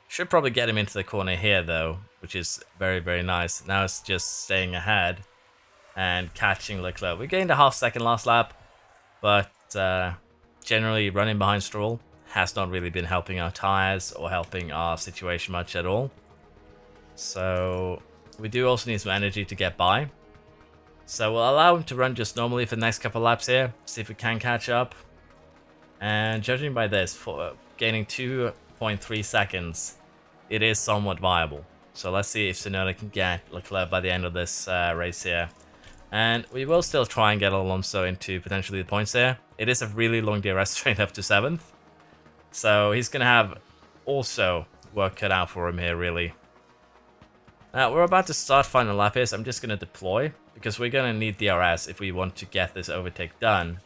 Should probably get him into the corner here, though, which is very, very nice. Now it's just staying ahead and catching Leclerc. We gained a half second last lap, but generally running behind Stroll has not really been helping our tires or helping our situation much at all. So we do also need some energy to get by. So we'll allow him to run just normally for the next couple of laps here, see if we can catch up. And judging by this, for gaining 2.3 seconds, it is somewhat viable. So let's see if Tsunoda can get Leclerc by the end of this race here. And we will still try and get Alonso into potentially the points here. It is a really long DRS train up to 7th. So he's going to have also work cut out for him here, really. Now, we're about to start final lap here, so I'm just going to deploy, because we're going to need DRS if we want to get this overtake done.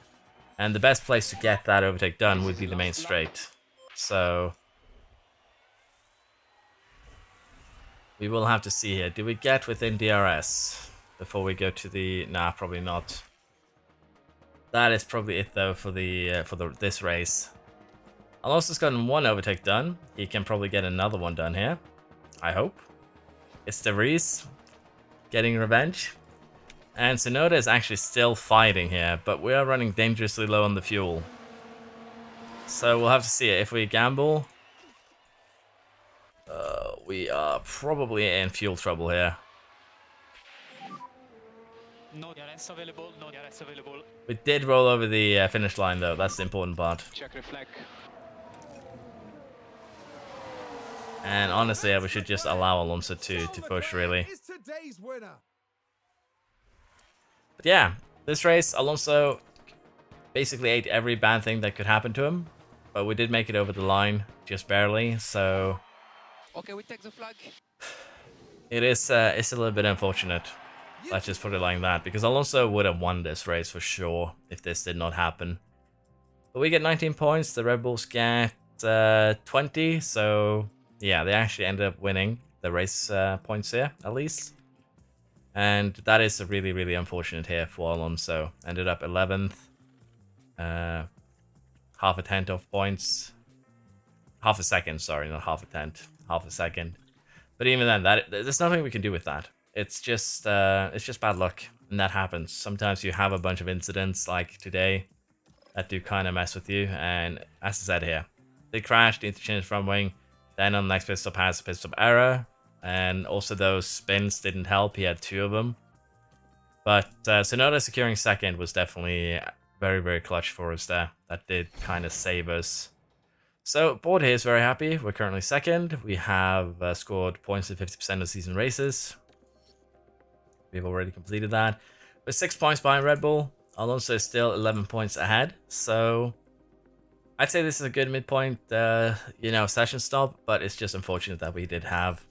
And the best place to get that overtake done would be the main straight. So we will have to see here. Do we get within DRS before we go to the? Nah, probably not. That is probably it though for this race. Alonso's gotten one overtake done. He can probably get another one done here. I hope. It's De Vries getting revenge. And Tsunoda is actually still fighting here, but we are running dangerously low on the fuel. So we'll have to see it. If we gamble, we are probably in fuel trouble here. No DRS available, no DRS available. We did roll over the finish line though, that's the important part. Check reflect. And honestly, we should just allow Alonso to push really. Is today's winner. But yeah, this race, Alonso basically ate every bad thing that could happen to him. But we did make it over the line, just barely, so... Okay, we take the flag. It's a little bit unfortunate. Let's just put it like that, because Alonso would have won this race for sure if this did not happen. But we get 19 points, the Red Bulls get 20, so yeah, they actually ended up winning the race points here, at least. And that is a really, really unfortunate here for Alonso. Ended up 11th, half a tenth of points. Half a second, sorry, not half a tenth, half a second. But even then, there's nothing we can do with that. It's just bad luck, and that happens. Sometimes you have a bunch of incidents like today that do kind of mess with you. And as I said here, they crashed, need to change front wing. Then on the next pit stop has a pit stop error, and also those spins didn't help. He had 2 of them. But Tsunoda securing second was definitely very, very clutch for us there. That did kind of save us. So board here is very happy. We're currently second. We have scored points in 50% of season races. We've already completed that. We're 6 points behind Red Bull. Alonso is still 11 points ahead. So I'd say this is a good midpoint, session stop. But it's just unfortunate that we did have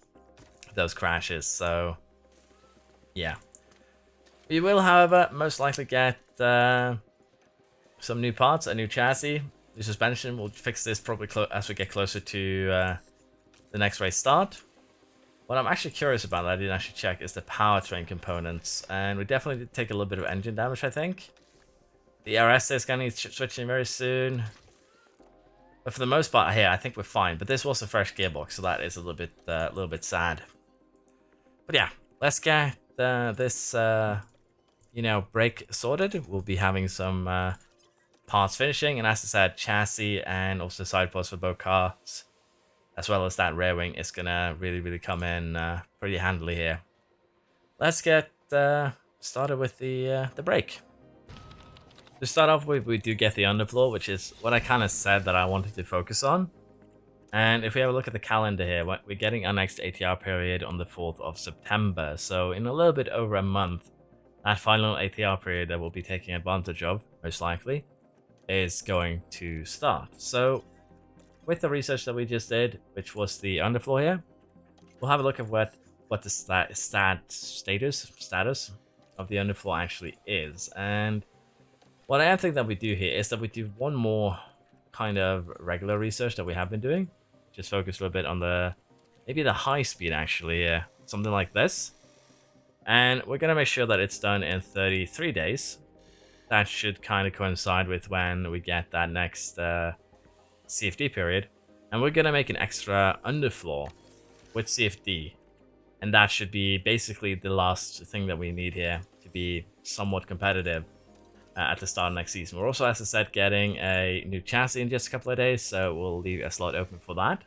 those crashes. So yeah, we will, however, most likely get some new parts, a new chassis. The suspension, we'll fix this probably as we get closer to the next race start. What I'm actually curious about, that I didn't actually check, is the powertrain components. And we definitely did take a little bit of engine damage, I think. The RS is going to need switching very soon. But for the most part here, I think we're fine. But this was a fresh gearbox, so that is a little bit sad. But yeah, let's get this, brake sorted. We'll be having some... parts finishing, and as I said, chassis and also side posts for both cars, as well as that rear wing, is gonna really come in pretty handily here. Let's get started with the brake. To start off with, we do get the underfloor, which is what I kind of said that I wanted to focus on. And if we have a look at the calendar here, we're getting our next ATR period on the 4th of September, so in a little bit over a month, that final ATR period that we'll be taking advantage of, most likely, is going to start. So with the research that we just did, which was the underfloor here, we'll have a look at what the status of the underfloor actually is. And what I think that we do here is that we do one more kind of regular research that we have been doing, just focus a little bit on maybe the high speed actually, something like this. And we're gonna make sure that it's done in 33 days. That should kind of coincide with when we get that next CFD period. And we're going to make an extra underfloor with CFD. And that should be basically the last thing that we need here to be somewhat competitive at the start of next season. We're also, as I said, getting a new chassis in just a couple of days, so we'll leave a slot open for that.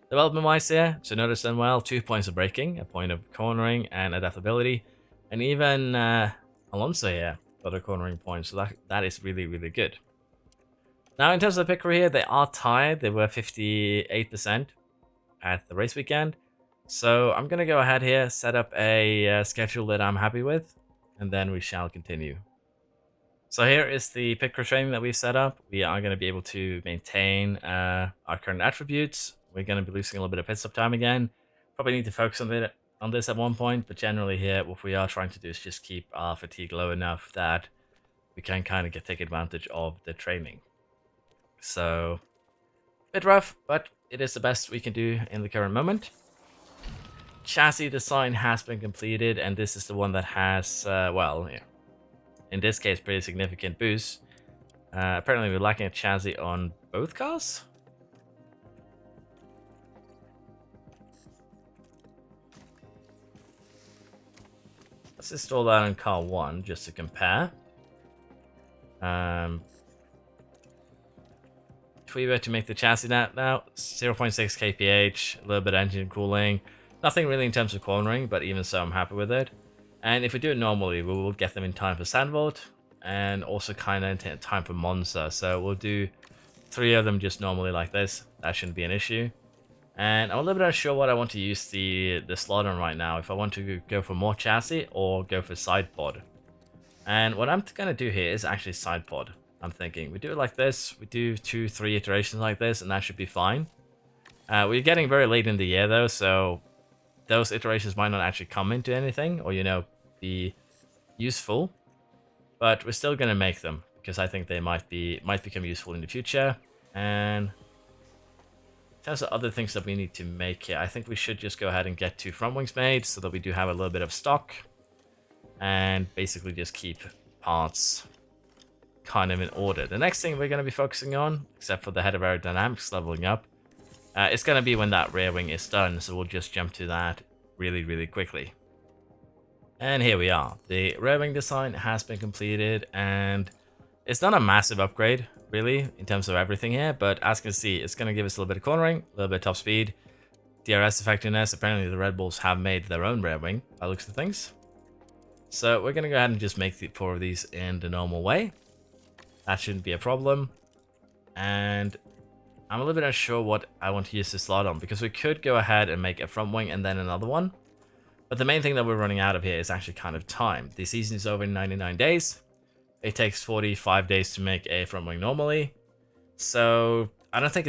Development-wise here, so notice done well, 2 points of braking, a point of cornering, and adaptability. And even... Alonso here got a cornering point, so that is really good. Now in terms of the pit crew here, they are tied. They were 58% at the race weekend. So I'm gonna go ahead here, set up a schedule that I'm happy with, and then we shall continue. So here is the pit crew training that we've set up. We are going to be able to maintain our current attributes. We're going to be losing a little bit of pit stop time again. Probably need to focus on this at one point, but generally here, what we are trying to do is just keep our fatigue low enough that we can kind of take advantage of the training. So Bit rough, but it is the best we can do in the current moment. Chassis design has been completed, and this is the one that has, well, yeah, in this case, pretty significant boosts. Apparently, we're lacking a chassis on both cars. Let's install that on car 1 just to compare. If we were to make the chassis now, 0.6 kph, a little bit of engine cooling, nothing really in terms of cornering, but even so, I'm happy with it. And if we do it normally, we will get them in time for Sandvoort, and also kind of in time for Monza. So we'll do 3 of them just normally like this. That shouldn't be an issue. And I'm a little bit unsure what I want to use the slot on right now. If I want to go for more chassis or go for side pod. And what I'm going to do here is actually side pod. I'm thinking we do it like this. We do 2-3 iterations like this, and that should be fine. We're getting very late in the year though, so those iterations might not actually come into anything or, you know, be useful. But we're still going to make them because I think they might become useful in the future. And in terms of other things that we need to make here, I think we should just go ahead and get 2 front wings made so that we do have a little bit of stock. And basically just keep parts kind of in order. The next thing we're going to be focusing on, except for the head of aerodynamics leveling up, it's going to be when that rear wing is done. So we'll just jump to that really quickly. And here we are. The rear wing design has been completed, and it's not a massive upgrade, really, in terms of everything here. But as you can see, it's going to give us a little bit of cornering, a little bit of top speed, DRS effectiveness. Apparently, the Red Bulls have made their own rear wing, by the looks of things. So we're going to go ahead and just make the 4 of these in the normal way. That shouldn't be a problem. And I'm a little bit unsure what I want to use this slot on, because we could go ahead and make a front wing and then another one. But the main thing that we're running out of here is actually kind of time. The season is over in 99 days. It takes 45 days to make a front wing normally. So I don't think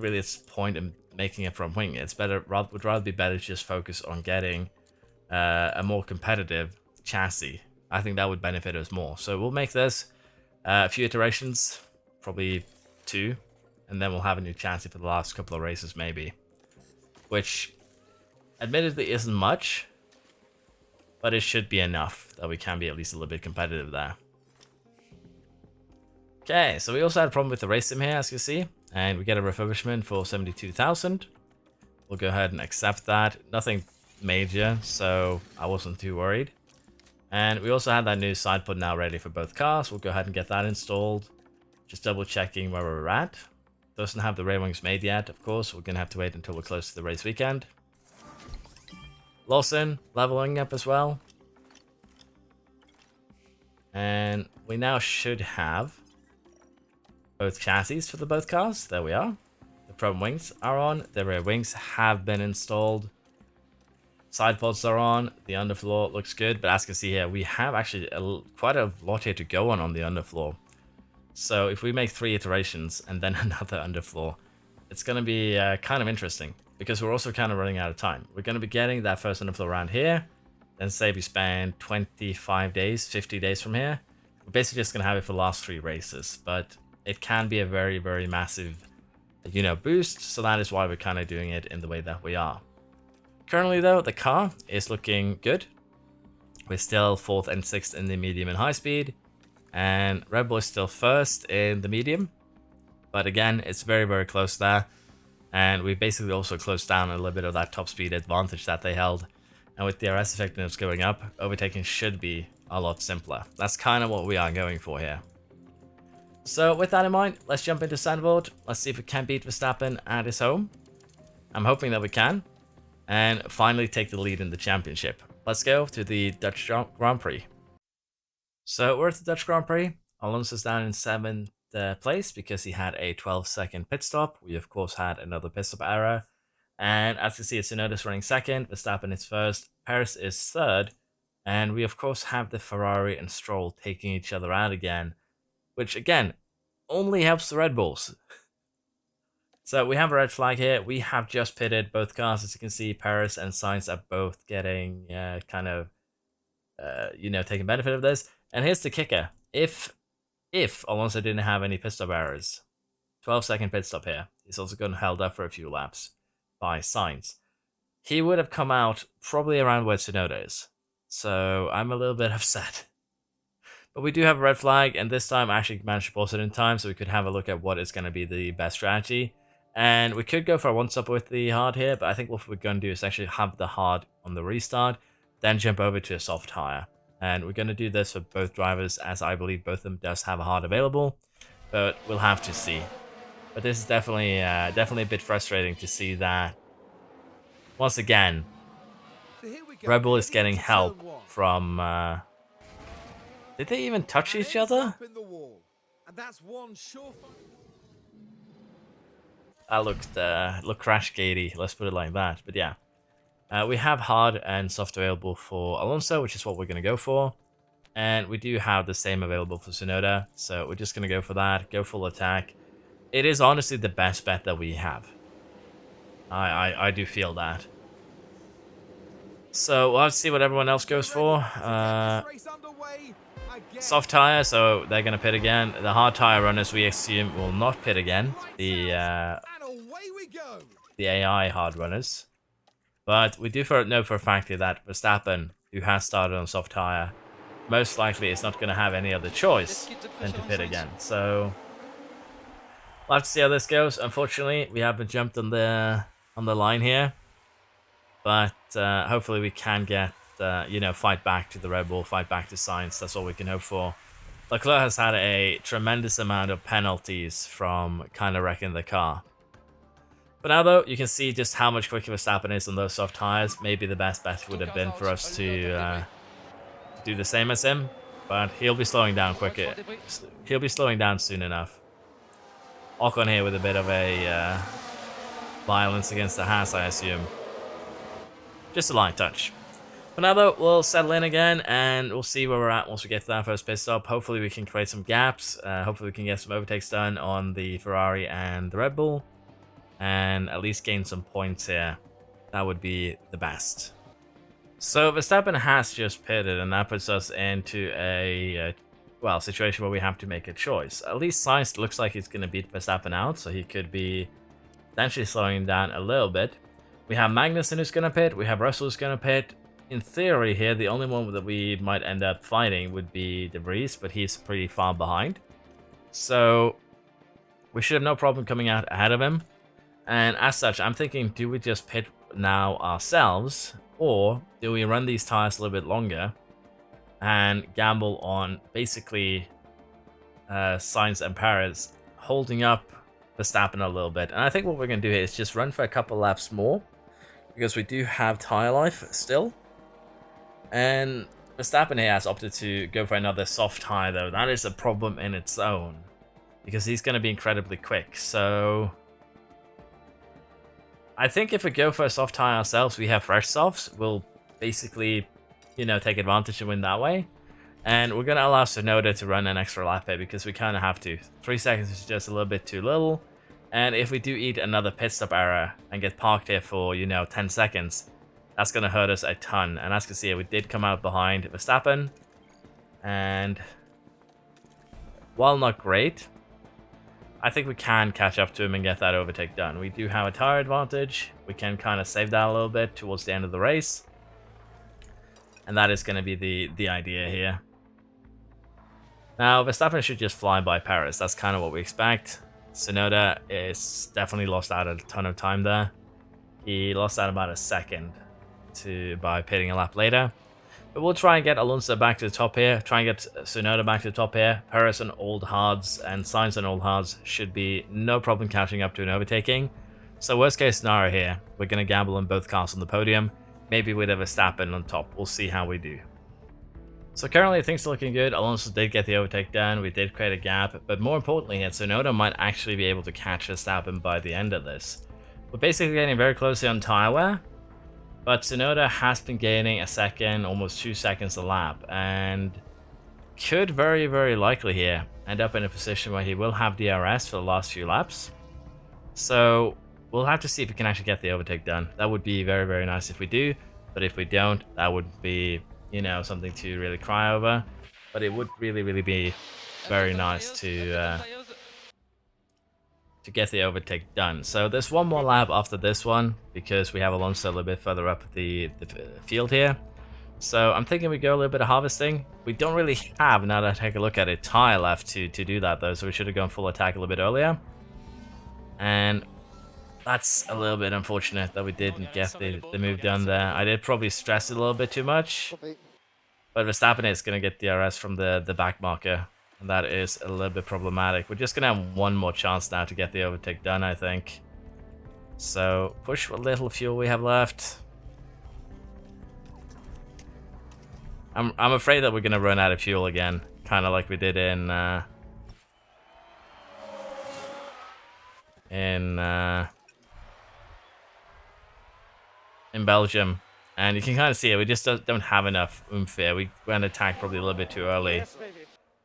really it's point in making a front wing. It's better, would rather be better to just focus on getting a more competitive chassis. I think that would benefit us more. So we'll make this a few iterations, probably 2, and then we'll have a new chassis for the last couple of races maybe, which admittedly isn't much, but it should be enough that we can be at least a little bit competitive there. Okay, so we also had a problem with the race sim here, as you see, and we get a refurbishment for 72,000. We'll go ahead and accept that. Nothing major, so I wasn't too worried. And we also had that new side pod now ready for both cars. We'll go ahead and get that installed. Just double checking where we're at. Doesn't have the rear wings made yet, of course. We're going to have to wait until we're close to the race weekend. Lawson leveling up as well. And we now should have both chassis for the both cars. There we are. The front wings are on. The rear wings have been installed. Side pods are on. The underfloor looks good. But as you can see here, we have actually quite a lot here to go on the underfloor. So if we make 3 iterations and then another underfloor, it's going to be kind of interesting, because we're also kind of running out of time. We're going to be getting that first underfloor around here. Then say we spend 25 days, 50 days from here. We're basically just going to have it for the last 3 races. But it can be a very massive, boost. So that is why we're kind of doing it in the way that we are. Currently, though, the car is looking good. We're still 4th and 6th in the medium and high speed. And Red Bull is still 1st in the medium. But again, it's very close there. And we basically also closed down a little bit of that top speed advantage that they held. And with DRS effectiveness going up, overtaking should be a lot simpler. That's kind of what we are going for here. So with that in mind, let's jump into Sandvoort. Let's see if we can beat Verstappen at his home. I'm hoping that we can. And finally take the lead in the championship. Let's go to the Dutch Grand Prix. So we're at the Dutch Grand Prix. Alonso's down in 7th place because he had a 12-second pit stop. We of course had another pit stop error. And as you see, it's Tsunoda's running 2nd, Verstappen is 1st, Perez is 3rd. And we of course have the Ferrari and Stroll taking each other out again, which again, only helps the Red Bulls. So we have a red flag here. We have just pitted both cars. As you can see, Perez and Sainz are both getting taking benefit of this. And here's the kicker. If Alonso didn't have any pit stop errors, 12-second pit stop here. He's also gotten held up for a few laps by Sainz. He would have come out probably around where Tsunoda is. So I'm a little bit upset. But we do have a red flag, and this time I actually managed to pause it in time, so we could have a look at what is going to be the best strategy. And we could go for a one-stop with the hard here, but I think what we're going to do is actually have the hard on the restart, then jump over to a soft tire. And we're going to do this for both drivers, as I believe both of them does have a hard available, but we'll have to see. But this is definitely a bit frustrating to see that, once again, So here we go. Red Bull is Heading getting into help turn one. from... did they even touch each other? Up in the wall. And that's one surefire. That looked crash-gatey, let's put it like that. But yeah, we have hard and soft available for Alonso, which is what we're going to go for. And we do have the same available for Tsunoda, so we're just going to go for that, go full attack. It is honestly the best bet that we have. I do feel that. So we'll have to see what everyone else goes for. Soft tire, so they're going to pit again. The hard tire runners, we assume, will not pit again. The AI hard runners. But we do know for a fact that Verstappen, who has started on soft tire, most likely is not going to have any other choice than to pit again. So we'll have to see how this goes. Unfortunately, we haven't jumped on the line here. But hopefully we can get, fight back to the Red Bull, fight back to Sainz. That's all we can hope for. Leclerc has had a tremendous amount of penalties from kind of wrecking the car. But now, though, you can see just how much quicker Verstappen is on those soft tires. Maybe the best bet would have been for us to do the same as him. But he'll be slowing down quicker. He'll be slowing down soon enough. Ocon here with a bit of a violence against the Haas, I assume. Just a light touch. But now, though, we'll settle in again, and we'll see where we're at once we get to that first pit stop. Hopefully we can create some gaps. Hopefully we can get some overtakes done on the Ferrari and the Red Bull. And at least gain some points here. That would be the best. So Verstappen has just pitted, and that puts us into a situation where we have to make a choice. At least Sainz looks like he's going to beat Verstappen out, so he could be potentially slowing down a little bit. We have Magnussen who's going to pit. We have Russell who's going to pit. In theory here, the only one that we might end up fighting would be De Vries, but he's pretty far behind. So we should have no problem coming out ahead of him. And as such, I'm thinking, do we just pit now ourselves, or do we run these tires a little bit longer and gamble on basically Sainz and Perez holding up Verstappen a little bit? And I think what we're going to do here is just run for a couple laps more, because we do have tire life still. And Verstappen here has opted to go for another soft tire, though. That is a problem in its own, because he's going to be incredibly quick. So I think if we go for a soft tire ourselves, we have fresh softs, we'll basically, take advantage and win that way. And we're going to allow Tsunoda to run an extra lap here, because we kind of have to. 3 seconds is just a little bit too little. And if we do eat another pit stop error and get parked here for, 10 seconds, that's going to hurt us a ton. And as you can see, we did come out behind Verstappen. And while not great, I think we can catch up to him and get that overtake done. We do have a tire advantage. We can kind of save that a little bit towards the end of the race. And that is going to be the idea here. Now, Verstappen should just fly by Perez. That's kind of what we expect. Tsunoda is definitely lost out a ton of time there. He lost out about a second by pitting a lap later. But we'll try and get Alonso back to the top here. Try and get Tsunoda back to the top here. Perez on old hards and Sainz on old hards should be no problem catching up to an overtaking. So worst case scenario here, we're going to gamble on both cars on the podium. Maybe with a Verstappen on top. We'll see how we do. So currently things are looking good. Alonso did get the overtake done. We did create a gap. But more importantly here, Tsunoda might actually be able to catch Verstappen by the end of this. We're basically getting very closely on tire wear. But Tsunoda has been gaining a second, almost 2 seconds a lap. And could very, very likely here end up in a position where he will have DRS for the last few laps. So we'll have to see if we can actually get the overtake done. That would be very, very nice if we do. But if we don't, that would be, something to really cry over. But it would really, really be very nice to to get the overtake done. So there's one more lap after this one because we have Alonso a little bit further up the field here. So I'm thinking we go a little bit of harvesting. We don't really have, now that I take a look at it, tire left to do that though, so we should have gone full attack a little bit earlier. And that's a little bit unfortunate that we didn't get the move done there. I did probably stress it a little bit too much. But Verstappen is going to get DRS from the back marker. And that is a little bit problematic. We're just going to have one more chance now to get the overtake done, I think. So push what little fuel we have left. I'm afraid that we're going to run out of fuel again. Kind of like we did in Belgium. And you can kind of see it, we just don't have enough oomph here. We went attack probably a little bit too early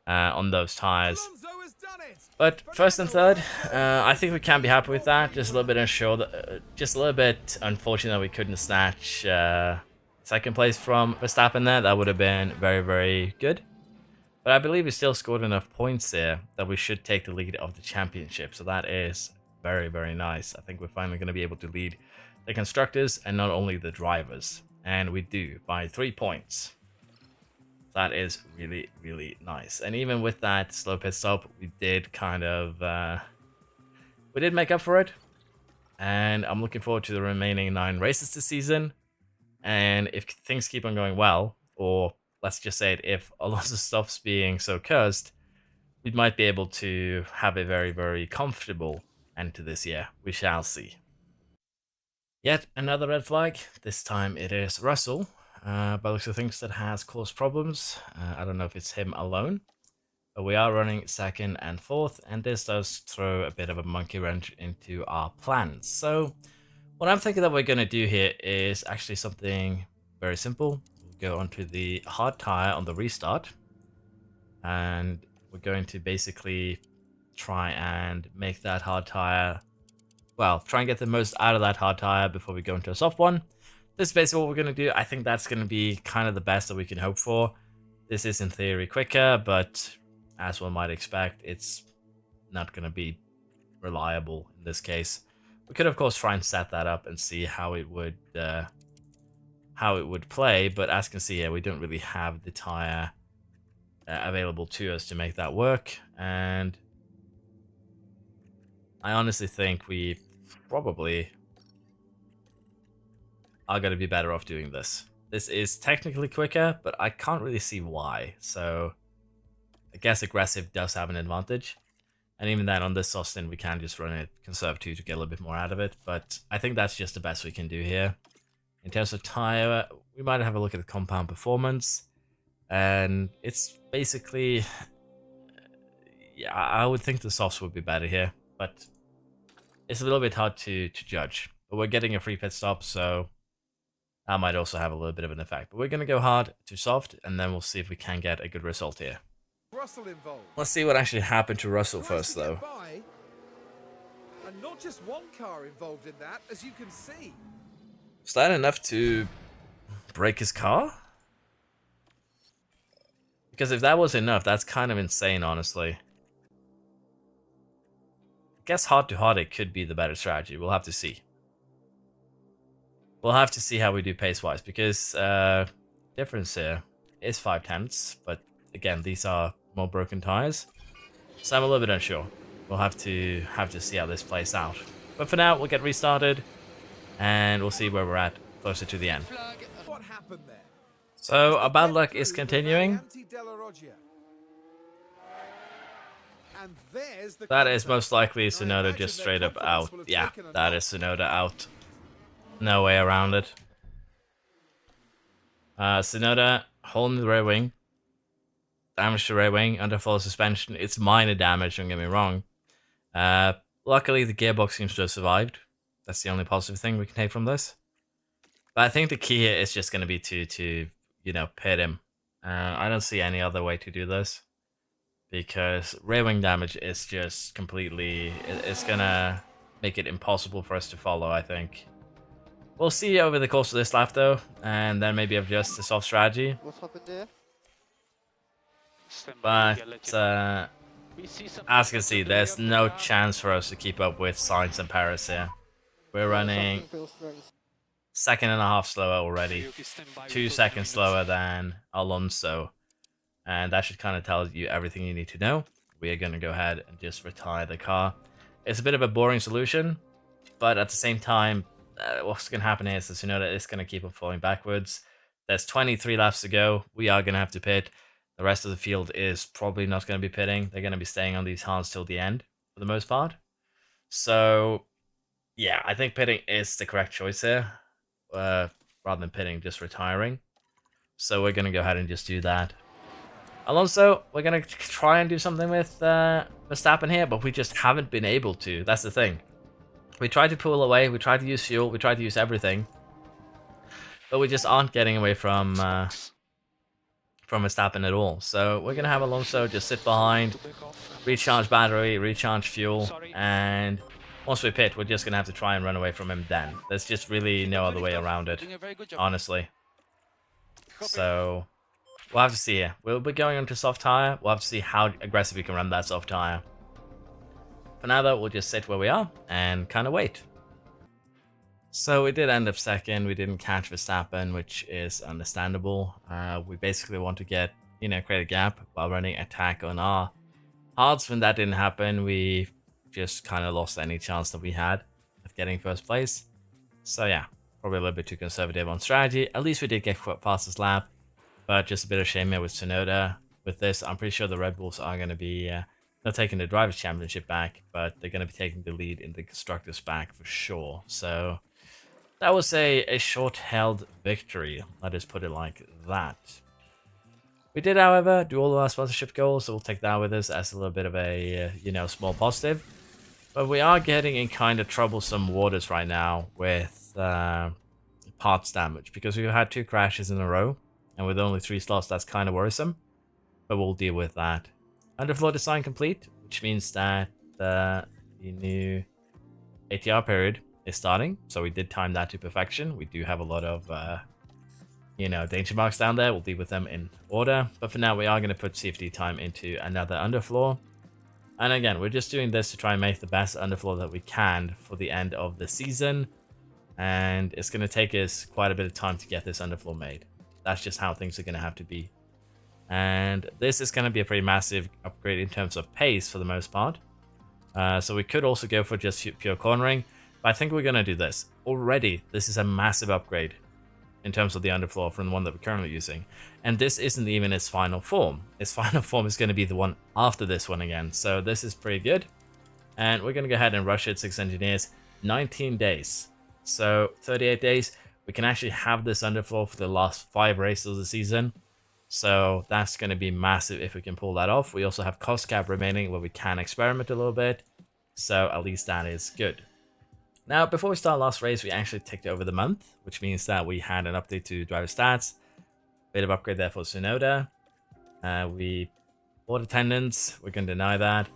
on those tires. But first and third, I think we can be happy with that. Just a little bit unsure, just a little bit unfortunate that we couldn't snatch second place from Verstappen there. That would have been very, very good. But I believe we still scored enough points here that we should take the lead of the championship. So that is very, very nice. I think we're finally going to be able to lead the constructors and not only the drivers. And we do by 3 points. That is really, really nice. And even with that slow pit stop, we did kind of we did make up for it. And I'm looking forward to the remaining 9 races this season. And if things keep on going well, or let's just say it, if Alonso stops being so cursed, we might be able to have a very, very comfortable end to this year. We shall see. Yet another red flag. This time it is Russell. By looks of things that has caused problems. I don't know if it's him alone. But we are running second and fourth. And this does throw a bit of a monkey wrench into our plans. So what I'm thinking that we're going to do here is actually something very simple. We'll go onto the hard tire on the restart. And we're going to basically try and make that hard tire, well, try and get the most out of that hard tire before we go into a soft one. This is basically what we're going to do. I think that's going to be kind of the best that we can hope for. This is in theory quicker, but as one might expect, it's not going to be reliable in this case. We could, of course, try and set that up and see how it would play, but as you can see here, we don't really have the tire available to us to make that work, and I honestly think we probably are going to be better off doing this. This is technically quicker, but I can't really see why, so I guess aggressive does have an advantage. And even then, on this soft stint, we can just run it conserve 2 to get a little bit more out of it. But I think that's just the best we can do here. In terms of tire, we might have a look at the compound performance. And it's basically, yeah, I would think the softs would be better here. But it's a little bit hard to judge. But we're getting a free pit stop, so that might also have a little bit of an effect. But we're going to go hard to soft, and then we'll see if we can get a good result here. Russell involved. Let's see what actually happened to Russell first, though. And not just one car involved in that, as you can see. Was that enough to break his car? Because if that was enough, that's kind of insane, honestly. I guess hard to hard it could be the better strategy. We'll have to see. We'll have to see how we do pace-wise, because difference here is 5/10ths, but again, these are more broken tires, so I'm a little bit unsure. We'll have to see how this plays out. But for now, we'll get restarted, and we'll see where we're at closer to the end. What happened there? So our bad luck is continuing. And there's the That is most likely Tsunoda just straight up out. Yeah, that is Tsunoda out. No way around it. Tsunoda holding the rear wing. Damage to rear wing, under full suspension. It's minor damage, don't get me wrong. Luckily, the gearbox seems to have survived. That's the only positive thing we can take from this. But I think the key here is just going to be to you know, pit him. I don't see any other way to do this. Because rear wing damage is just completely... It's going to make it impossible for us to follow, I think. We'll see over the course of this lap, though. And then maybe adjust the soft strategy. What happened there? But We see some. As you can see, there's no chance for us to keep up with Sainz and Paris here. We're running second and a half slower already. 2 seconds slower than Alonso. And that should kind of tell you everything you need to know. We are going to go ahead and just retire the car. It's a bit of a boring solution, but at the same time, what's going to happen is that Tsunoda is going to keep on falling backwards. There's 23 laps to go. We are going to have to pit. The rest of the field is probably not going to be pitting. They're going to be staying on these hards till the end for the most part. So, yeah, I think pitting is the correct choice here. Rather than pitting, just retiring. So we're going to go ahead and just do that. Alonso, we're going to try and do something with Verstappen here, but we just haven't been able to. That's the thing. We tried to pull away, we tried to use fuel, we tried to use everything. But we just aren't getting away from Verstappen at all. So we're going to have Alonso just sit behind, recharge battery, recharge fuel, and once we pit, we're just going to have to try and run away from him then. There's just really no other way around it, honestly. So we'll have to see here. We'll be going onto soft tire. We'll have to see how aggressive we can run that soft tire. For now, though, we'll just sit where we are and kind of wait. So we did end up second. We didn't catch Verstappen, which is understandable. We basically want to get, create a gap while running attack on our hards. When that didn't happen, we just kind of lost any chance that we had of getting first place. So yeah, probably a little bit too conservative on strategy. At least we did get fastest lap. But just a bit of shame here with Tsunoda. With this, I'm pretty sure the Red Bulls are going to be not taking the Drivers' Championship back, but they're going to be taking the lead in the Constructors' back for sure. So that was a short-held victory. Let us put it like that. We did, however, do all of our sponsorship goals, so we'll take that with us as a little bit of a, small positive. But we are getting in kind of troublesome waters right now with parts damage, because we've had 2 crashes in a row. And with only 3 slots, that's kind of worrisome. But we'll deal with that. Underfloor design complete, which means that the new ATR period is starting. So we did time that to perfection. We do have a lot of, danger marks down there. We'll deal with them in order. But for now, we are going to put CFD time into another underfloor. And again, we're just doing this to try and make the best underfloor that we can for the end of the season. And it's going to take us quite a bit of time to get this underfloor made. That's just how things are going to have to be. And this is going to be a pretty massive upgrade in terms of pace for the most part. So we could also go for just pure cornering. But I think we're going to do this. Already, this is a massive upgrade in terms of the underfloor from the one that we're currently using. And this isn't even its final form. Its final form is going to be the one after this one again. So this is pretty good. And we're going to go ahead and rush it 6 engineers. 19 days. So 38 days. We can actually have this underfloor for the last 5 races of the season. So that's going to be massive if we can pull that off. We also have cost cap remaining where we can experiment a little bit. So at least that is good. Now, before we start last race, we actually ticked over the month, which means that we had an update to driver stats. Bit of upgrade there for Tsunoda. We bought attendance. We're going to deny that.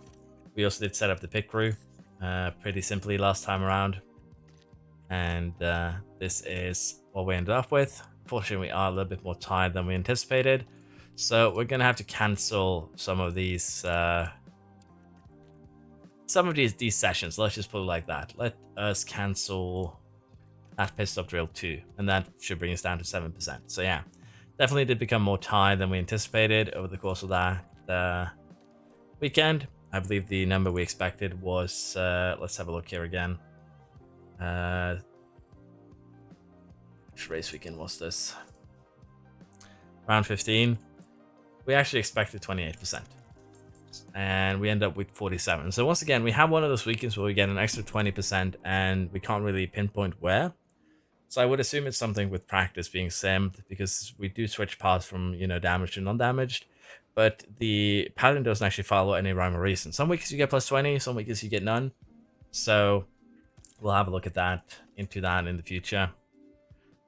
We also did set up the pit crew pretty simply last time around. And this is what we ended up with. Unfortunately, we are a little bit more tired than we anticipated. So we're going to have to cancel some of these sessions. Let's just put it like that. Let us cancel that pit stop drill too. And that should bring us down to 7%. So yeah, definitely did become more tired than we anticipated over the course of that weekend. I believe the number we expected was, let's have a look here again. Which race weekend was this? Round 15. We actually expected 28%. And we end up with 47. So once again, we have one of those weekends where we get an extra 20% and we can't really pinpoint where. So I would assume it's something with practice being simmed, because we do switch paths from, damaged to non-damaged. But the pattern doesn't actually follow any rhyme or reason. Some weeks you get plus 20, some weeks you get none. So we'll have a look at that, into that in the future.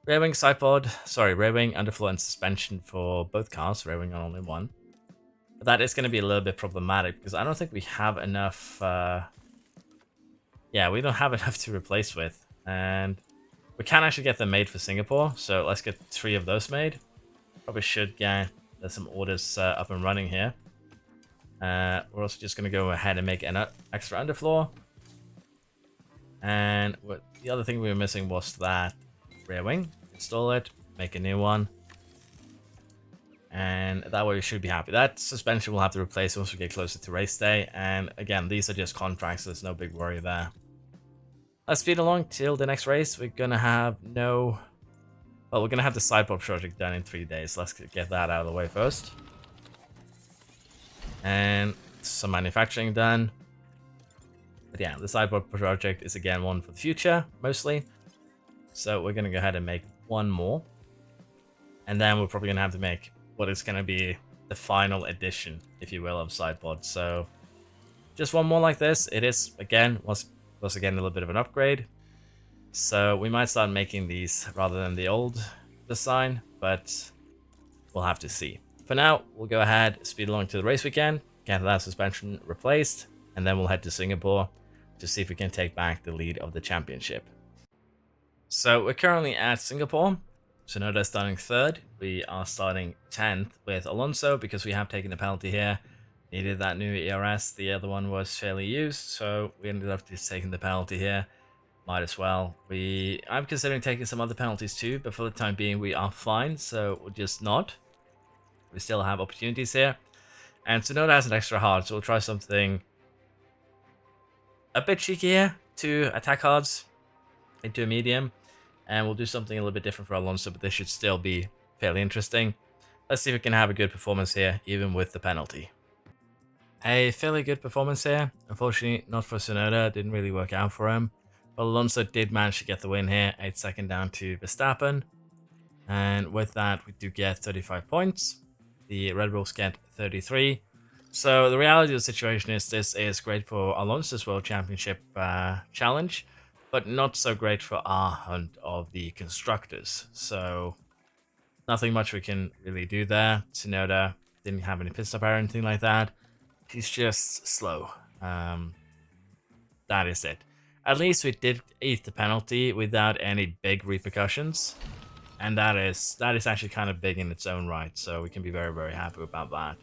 Rear wing rear wing, underfloor and suspension for both cars, rear wing on only one. But that is going to be a little bit problematic because I don't think we have enough, we don't have enough to replace with. And we can actually get them made for Singapore, so let's get 3 of those made. Probably should get some orders up and running here. We're also just going to go ahead and make an extra underfloor. And the other thing we were missing was that rear wing. Install it, make a new one. And that way we should be happy. That suspension we'll have to replace once we get closer to race day. And again, these are just contracts, so there's no big worry there. Let's speed along till the next race. We're going to have no... Well, we're going to have the sideboard project done in 3 days. Let's get that out of the way first. And some manufacturing done. But yeah, the sideboard project is again one for the future, mostly. So we're going to go ahead and make one more. And then we're probably going to have to make what is going to be the final edition, if you will, of sideboard. So just one more like this. It is, again, once again, a little bit of an upgrade. So we might start making these rather than the old design, but we'll have to see. For now, we'll go ahead, speed along to the race weekend, get that suspension replaced, and then we'll head to Singapore to see if we can take back the lead of the championship. So we're currently at Singapore. Tsunoda's starting 3rd. We are starting 10th with Alonso because we have taken a penalty here. Needed that new ERS. The other one was fairly used, so we ended up just taking the penalty here. Might as well. I'm considering taking some other penalties too, but for the time being we are fine, so we'll just not. We still have opportunities here. And Tsunoda has an extra hard, so we'll try something a bit cheeky here. 2 attack hards into a medium. And we'll do something a little bit different for Alonso, but this should still be fairly interesting. Let's see if we can have a good performance here, even with the penalty. A fairly good performance here. Unfortunately, not for Tsunoda. Didn't really work out for him. But Alonso did manage to get the win here. 8 seconds down to Verstappen. And with that, we do get 35 points. The Red Bulls get 33. So the reality of the situation is this is great for Alonso's World Championship challenge, but not so great for our hunt of the constructors. So nothing much we can really do there. Tsunoda didn't have any pit stop or anything like that. He's just slow. That is it. At least we did eat the penalty without any big repercussions. And that is actually kind of big in its own right. So we can be very, very happy about that.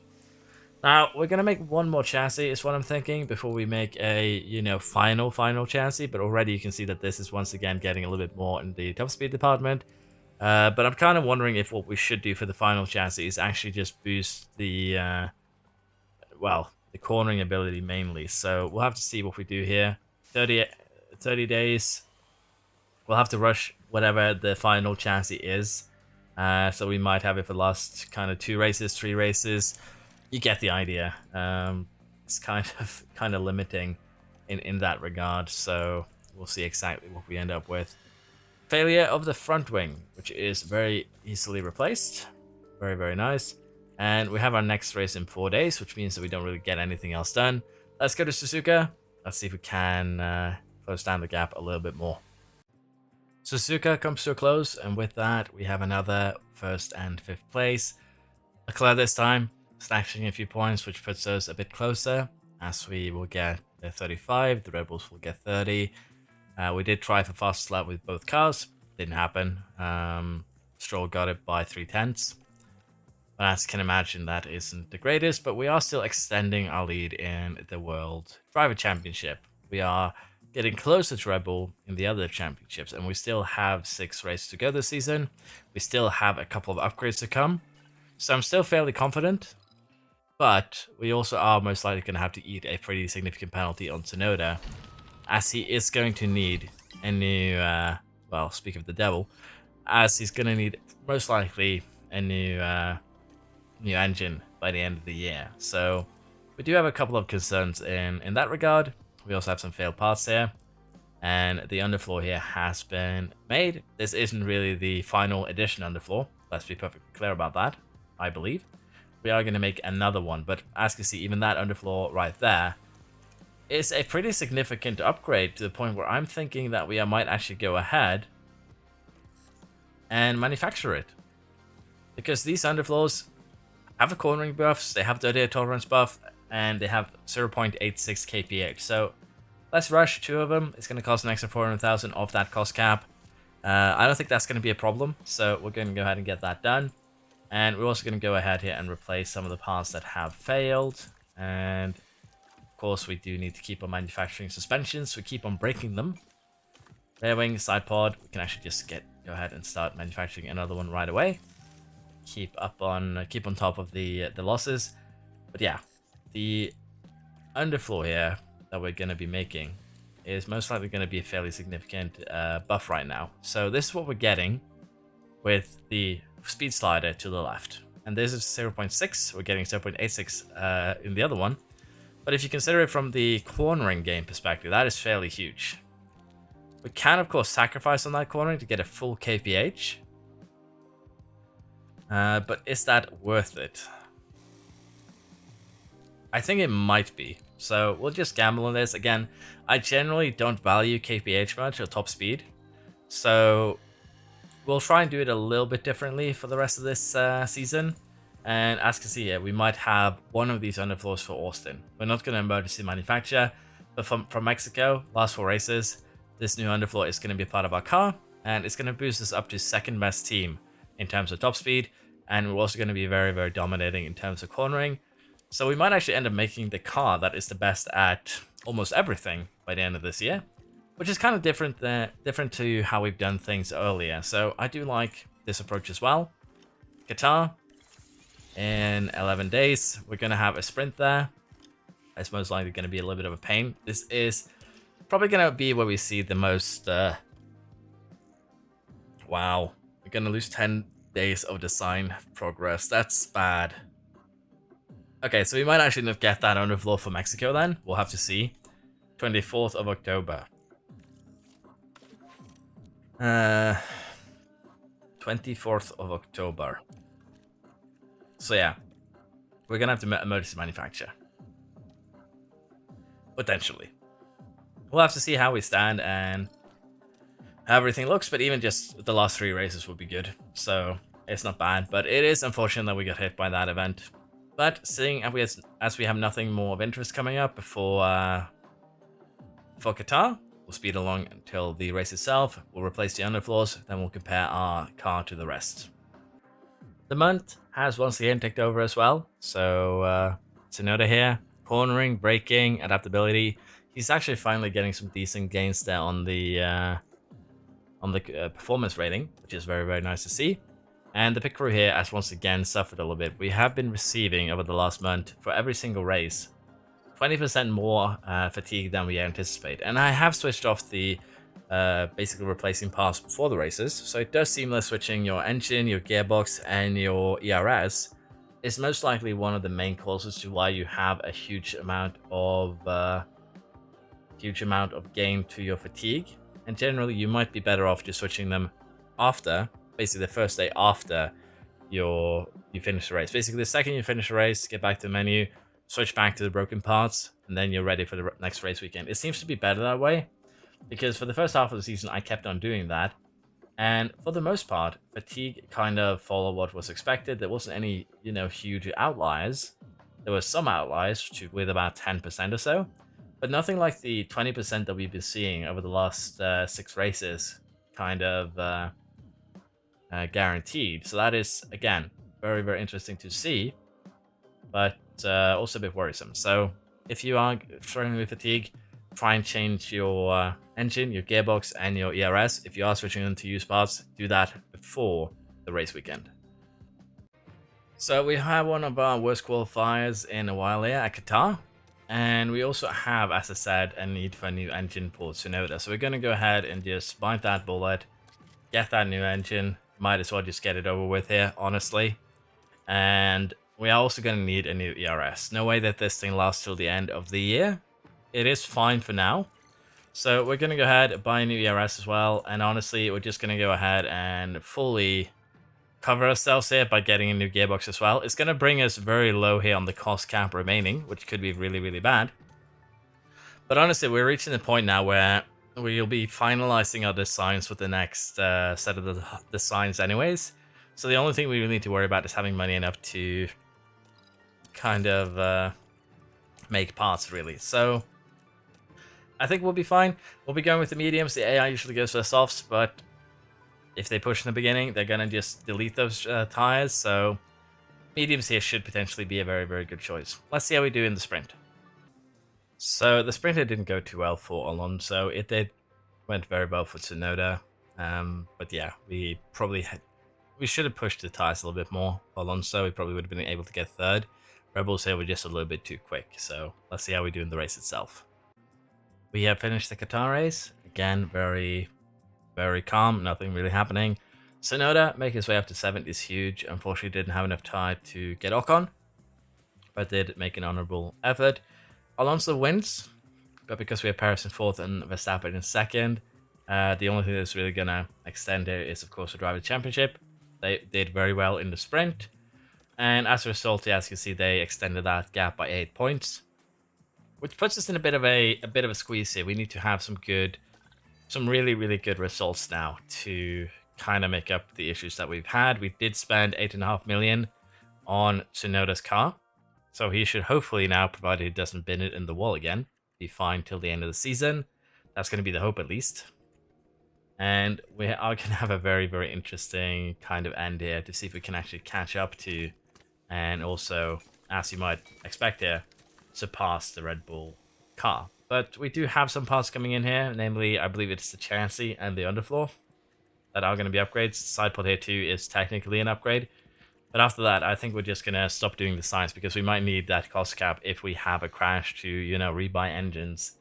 Now, we're going to make one more chassis, is what I'm thinking, before we make a, final chassis. But already you can see that this is once again getting a little bit more in the top speed department. But I'm kind of wondering if what we should do for the final chassis is actually just boost the, the cornering ability mainly. So we'll have to see what we do here. 30 days. We'll have to rush whatever the final chassis is. So we might have it for the last kind of 2 races, 3 races. You get the idea. It's kind of limiting in that regard. So we'll see exactly what we end up with. Failure of the front wing, which is very easily replaced. Very, very nice. And we have our next race in 4 days, which means that we don't really get anything else done. Let's go to Suzuka. Let's see if we can close down the gap a little bit more. Suzuka comes to a close, and with that, we have another 1st and 5th place. Leclerc this time, snatching a few points, which puts us a bit closer, as we will get the 35, the Red Bulls will get 30. We did try for fast lap with both cars, didn't happen. Stroll got it by 3/10. But as you can imagine, that isn't the greatest, but we are still extending our lead in the World Driver Championship. We are getting closer to Red Bull in the other championships, and we still have 6 races to go this season. We still have a couple of upgrades to come, so I'm still fairly confident, but we also are most likely going to have to eat a pretty significant penalty on Tsunoda, as he is going to need a new, speak of the devil, as he's going to need most likely a new engine by the end of the year. So we do have a couple of concerns in that regard. We also have some failed parts here, and the underfloor here has been made. This isn't really the final edition underfloor. Let's be perfectly clear about that, I believe. We are going to make another one, but as you can see, even that underfloor right there is a pretty significant upgrade, to the point where I'm thinking that we might actually go ahead and manufacture it. Because these underfloors have a cornering buffs, they have the dirty tolerance buff, and they have 0.86 kph. So let's rush 2 of them. It's going to cost an extra 400,000 off that cost cap. I don't think that's going to be a problem, so we're going to go ahead and get that done. And we're also going to go ahead here and replace some of the parts that have failed. And of course, we do need to keep on manufacturing suspensions. We keep on breaking them. Rear wing, side pod. We can actually just go ahead and start manufacturing another one right away. Keep on top of the losses. But yeah, the underfloor here that we're going to be making is most likely going to be a fairly significant buff right now. So this is what we're getting with the speed slider to the left. And this is 0.6. We're getting 0.86 in the other one. But if you consider it from the cornering game perspective, that is fairly huge. We can, of course, sacrifice on that cornering to get a full kph. But is that worth it? I think it might be. So we'll just gamble on this. Again, I generally don't value kph much or top speed. So we'll try and do it a little bit differently for the rest of this season. And as you can see here, we might have one of these underfloors for Austin. We're not going to emergency manufacture, but from Mexico, last 4 races, this new underfloor is going to be part of our car. And it's going to boost us up to second best team in terms of top speed. And we're also going to be very, very dominating in terms of cornering. So we might actually end up making the car that is the best at almost everything by the end of this year, which is kind of different to how we've done things earlier. So I do like this approach as well. Qatar, in 11 days, we're going to have a sprint there. It's most likely going to be a little bit of a pain. This is probably going to be where we see the most... Wow, we're going to lose 10 days of design progress. That's bad. Okay, so we might actually not get that underfloor for Mexico then. We'll have to see. 24th of October. 24th of October. So yeah, we're going to have to emergency manufacture. Potentially. We'll have to see how we stand and how everything looks, but even just the last 3 races would be good. So it's not bad, but it is unfortunate that we got hit by that event. But seeing as we have nothing more of interest coming up before Qatar, we'll speed along until the race itself. We'll replace the underfloors, then we'll compare our car to the rest. The month has once again ticked over as well. So Tsunoda here, cornering, braking, adaptability. He's actually finally getting some decent gains there on the performance rating, which is very, very nice to see. And the pit crew here has once again suffered a little bit. We have been receiving over the last month for every single race 20% more fatigue than we anticipate. And I have switched off the basically replacing parts before the races. So it does seem like switching your engine, your gearbox, and your ERS is most likely one of the main causes to why you have a huge amount of gain to your fatigue. And generally, you might be better off just switching them after, basically the first day after you finish the race. Basically, the second you finish the race, get back to the menu, switch back to the broken parts, and then you're ready for the next race weekend. It seems to be better that way, because for the first half of the season, I kept on doing that. And for the most part, fatigue kind of followed what was expected. There wasn't any, huge outliers. There were some outliers with about 10% or so, but nothing like the 20% that we've been seeing over the last 6 races kind of guaranteed. So that is, again, very, very interesting to see, but also a bit worrisome. So if you are struggling with fatigue, try and change your engine, your gearbox, and your ERS. If you are switching them to used parts, do that before the race weekend. So we have one of our worst qualifiers in a while here at Qatar. And we also have, as I said, a need for a new engine for Tsunoda. So we're going to go ahead and just bite that bullet, get that new engine. Might as well just get it over with here, honestly. And we are also going to need a new ERS. No way that this thing lasts till the end of the year. It is fine for now. So we're going to go ahead and buy a new ERS as well. And honestly, we're just going to go ahead and fully cover ourselves here by getting a new gearbox as well. It's going to bring us very low here on the cost cap remaining, which could be really, really bad. But honestly, we're reaching the point now where we'll be finalizing our designs for the next set of the designs anyways. So the only thing we really need to worry about is having money enough to kind of make parts, really. So I think we'll be fine. We'll be going with the mediums. The AI usually goes for the softs, but if they push in the beginning, they're going to just delete those tires. So mediums here should potentially be a very, very good choice. Let's see how we do in the sprint. So the sprint didn't go too well for Alonso. It went very well for Tsunoda. But yeah, we should have pushed the tires a little bit more. Alonso, we probably would have been able to get third. Red Bulls here were just a little bit too quick. So let's see how we do in the race itself. We have finished the Qatar race. Again, very, very calm. Nothing really happening. Tsunoda making his way up to 7th is huge. Unfortunately, didn't have enough time to get Ocon, but did make an honorable effort. Alonso wins, but because we have Paris in 4th and Verstappen in 2nd, the only thing that's really going to extend it is, of course, the Driver Championship. They did very well in the sprint, and as a result, as you can see, they extended that gap by 8 points, which puts us in a bit of a squeeze here. We need to have some really, really good results now to kind of make up the issues that we've had. We did spend 8.5 million on Tsunoda's car, so he should hopefully now, provided he doesn't bin it in the wall again, be fine till the end of the season. That's going to be the hope, at least. And we are going to have a very, very interesting kind of end here to see if we can actually catch up to, and also, as you might expect here, surpass the Red Bull car. But we do have some parts coming in here, namely, I believe it's the chassis and the underfloor that are going to be upgrades. Side pod here too is technically an upgrade. But after that, I think we're just going to stop doing the science, because we might need that cost cap if we have a crash to, rebuy engines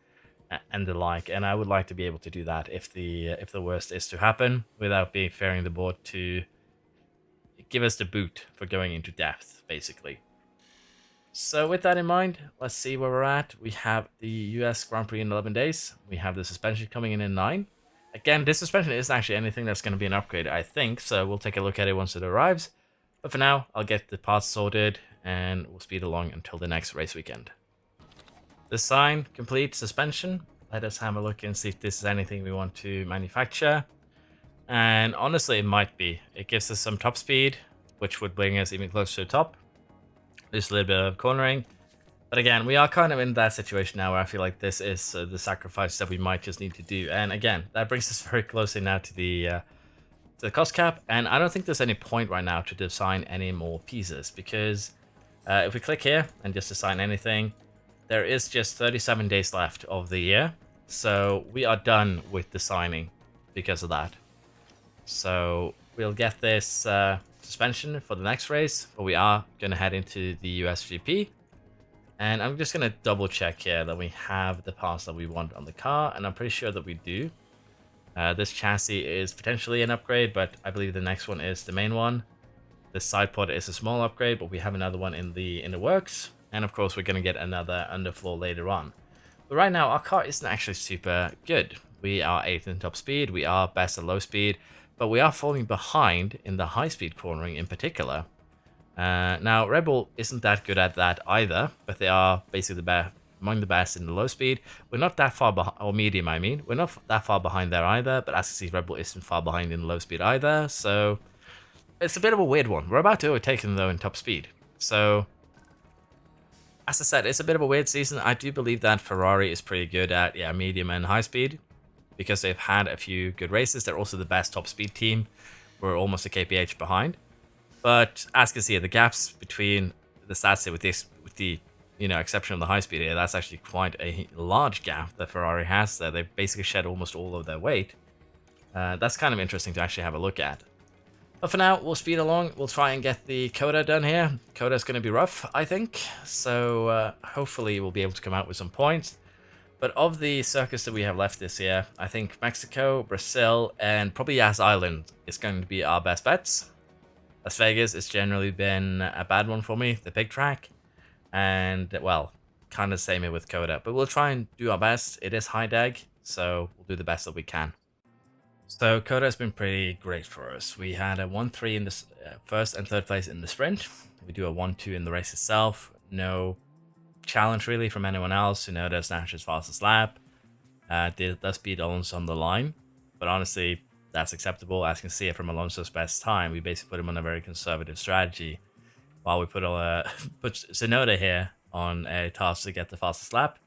and the like. And I would like to be able to do that if the worst is to happen, without being fairing the board to give us the boot for going into depth, basically. So with that in mind, let's see where we're at. We have the US Grand Prix in 11 days. We have the suspension coming in 9. Again, this suspension isn't actually anything that's going to be an upgrade, I think. So we'll take a look at it once it arrives. But for now, I'll get the parts sorted and we'll speed along until the next race weekend. Design, complete, suspension. Let us have a look and see if this is anything we want to manufacture. And honestly, it might be. It gives us some top speed, which would bring us even closer to the top. Just a little bit of cornering. But again, we are kind of in that situation now where I feel like this is the sacrifice that we might just need to do. And again, that brings us very closely now to the cost cap. And I don't think there's any point right now to design any more pieces, because if we click here and just design anything, there is just 37 days left of the year. So we are done with designing because of that. So we'll get this suspension for the next race, but we are going to head into the US GP. And I'm just going to double check here that we have the parts that we want on the car, and I'm pretty sure that we do. This chassis is potentially an upgrade, but I believe the next one is the main one. This side pod is a small upgrade, but we have another one in the works. And of course, we're going to get another underfloor later on. But right now, our car isn't actually super good. We are 8th in top speed, we are best at low speed, but we are falling behind in the high speed cornering in particular. Now, Red Bull isn't that good at that either, but they are basically among the best in the low speed. We're not that far behind, or medium, I mean. We're not that far behind there either, but as you see, Red Bull isn't far behind in the low speed either, so it's a bit of a weird one. We're about to overtake them, though, in top speed. So, as I said, it's a bit of a weird season. I do believe that Ferrari is pretty good at, medium and high speed, because they've had a few good races. They're also the best top speed team. We're almost a kph behind. But as you can see, the gaps between the stats here with the exception of the high speed here, that's actually quite a large gap that Ferrari has there. They've basically shed almost all of their weight. That's kind of interesting to actually have a look at. But for now, we'll speed along. We'll try and get the coda done here. Coda's going to be rough, I think. So hopefully we'll be able to come out with some points. But of the circuits that we have left this year, I think Mexico, Brazil, and probably Yas Island is going to be our best bets. Las Vegas has generally been a bad one for me, the big track. And, well, kind of same here with Coda. But we'll try and do our best. It is high deg, so we'll do the best that we can. So Coda has been pretty great for us. We had a 1-3 in the first and third place in the sprint. We do a 1-2 in the race itself. No challenge really from anyone else. Tsunoda snatched his fastest lap. Does beat Alonso on the line. But honestly, that's acceptable. As you can see it from Alonso's best time, we basically put him on a very conservative strategy, while we put Tsunoda here on a task to get the fastest lap.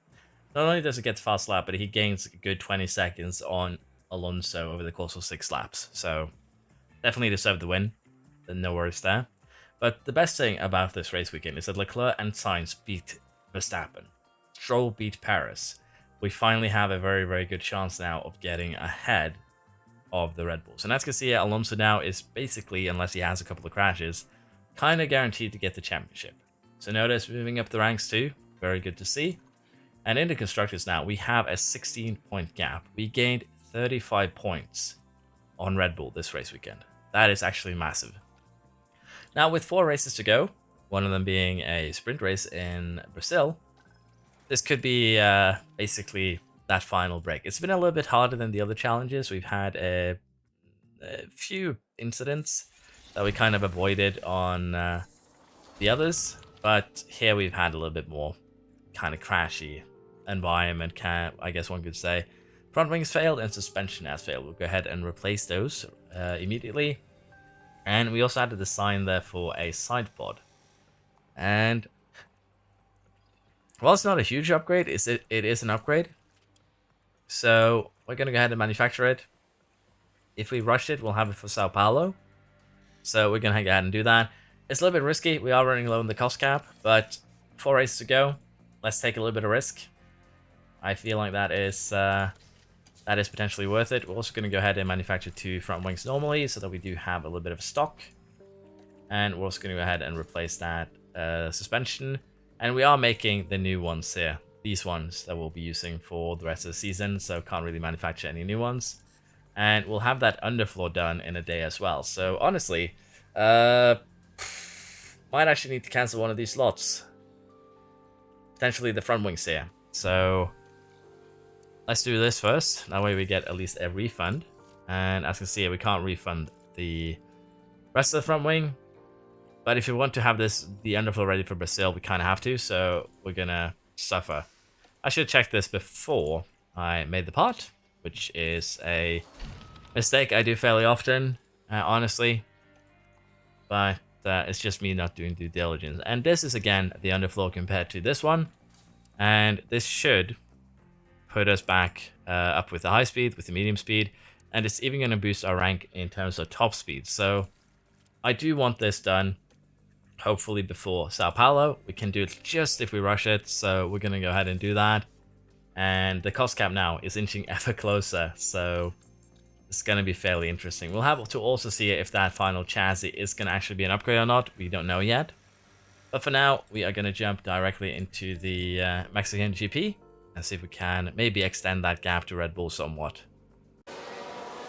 Not only does he get the fast lap, but he gains a good 20 seconds on Alonso over the course of 6 laps. So definitely deserved the win. No worries there. But the best thing about this race weekend is that Leclerc and Sainz beat Verstappen. Stroll beat Paris. We finally have a very, very good chance now of getting ahead of the Red Bulls. And as you can see, Alonso now is basically, unless he has a couple of crashes, kind of guaranteed to get the championship. So notice moving up the ranks too. Very good to see. And in the Constructors now, we have a 16-point gap. We gained 35 points on Red Bull this race weekend. That is actually massive. Now with 4 races to go, one of them being a sprint race in Brazil, this could be basically that final break. It's been a little bit harder than the other challenges. We've had a few incidents that we kind of avoided on the others, but here we've had a little bit more kind of crashy environment, I guess one could say. Front wings failed and suspension has failed. We'll go ahead and replace those immediately. And we also added the sign there for a side pod. And while it's not a huge upgrade, it is an upgrade. So we're going to go ahead and manufacture it. If we rush it, we'll have it for Sao Paulo. So we're going to go ahead and do that. It's a little bit risky. We are running low on the cost cap, but 4 races to go. Let's take a little bit of risk. I feel like that is potentially worth it. We're also going to go ahead and manufacture 2 front wings normally so that we do have a little bit of stock. And we're also going to go ahead and replace that suspension. And we are making the new ones here. These ones that we'll be using for the rest of the season. So can't really manufacture any new ones. And we'll have that underfloor done in a day as well. So honestly, might actually need to cancel one of these slots. Potentially the front wings here. So let's do this first. That way we get at least a refund. And as you can see, we can't refund the rest of the front wing. But if you want to have the underfloor ready for Brazil, we kind of have to. So we're going to suffer. I should have checked this before I made the part, which is a mistake I do fairly often, honestly. But it's just me not doing due diligence. And this is, again, the underfloor compared to this one. And this should put us back up with the high speed, with the medium speed. And it's even going to boost our rank in terms of top speed. So I do want this done, hopefully before Sao Paulo. We can do it just if we rush it. So we're going to go ahead and do that. And the cost cap now is inching ever closer. So it's going to be fairly interesting. We'll have to also see if that final chassis is going to actually be an upgrade or not. We don't know yet. But for now, we are going to jump directly into the Mexican GP and see if we can maybe extend that gap to Red Bull somewhat.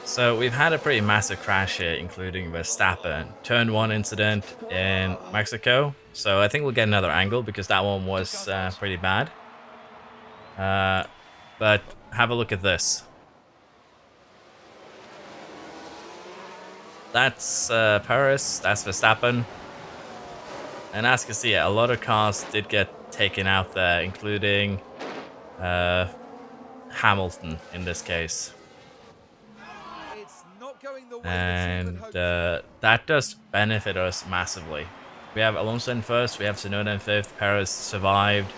So we've had a pretty massive crash here, including Verstappen. Turn 1 incident in Mexico. So I think we'll get another angle because that one was pretty bad. But have a look at this. That's Paris, that's Verstappen. And as you can see, a lot of cars did get taken out there, including Hamilton in this case. And that does benefit us massively. We have Alonso in first, we have Tsunoda in fifth, Perez survived.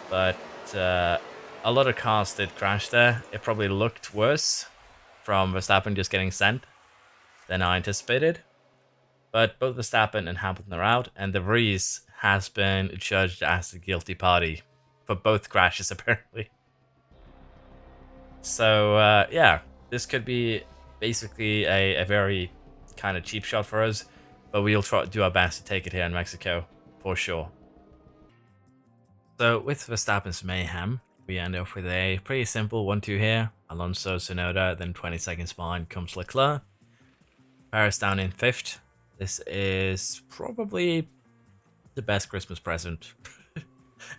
But a lot of cars did crash there. It probably looked worse from Verstappen just getting sent than I anticipated. But both Verstappen and Hamilton are out, and De Vries has been judged as the guilty party for both crashes, apparently. So, yeah, this could be basically a very kind of cheap shot for us, but we'll try to do our best to take it here in Mexico, for sure. So, with Verstappen's mayhem, we end up with a pretty simple 1-2 here. Alonso, Tsunoda, then 20 seconds behind comes Leclerc. Paris down in 5th. This is probably the best Christmas present,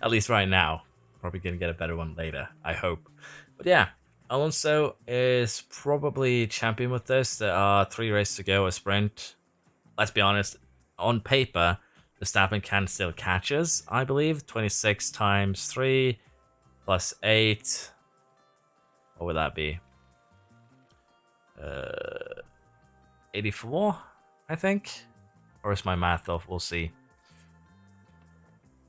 at least right now. Probably going to get a better one later, I hope. But yeah, Alonso is probably champion with this. There are 3 races to go, a sprint. Let's be honest, on paper, Verstappen can still catch us, I believe. 26 times 3 plus 8. What would that be? 84, I think. Or is my math off? We'll see.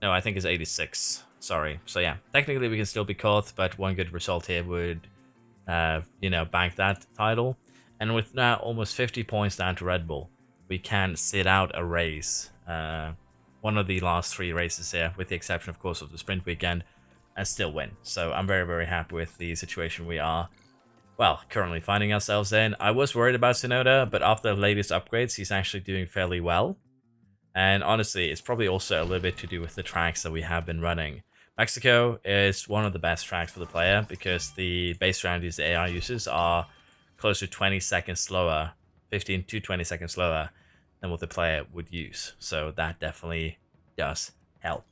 No, I think it's 86. Sorry. So yeah, technically we can still be caught, but one good result here would, bank that title. And with now almost 50 points down to Red Bull, we can sit out a race, one of the last 3 races here, with the exception, of course, of the sprint weekend, and still win. So I'm very, very happy with the situation we are, well, currently finding ourselves in. I was worried about Tsunoda, but after the latest upgrades, he's actually doing fairly well. And honestly, it's probably also a little bit to do with the tracks that we have been running. Mexico is one of the best tracks for the player because the base rounds the AI uses are close to 20 seconds slower, 15 to 20 seconds slower than what the player would use. So that definitely does help.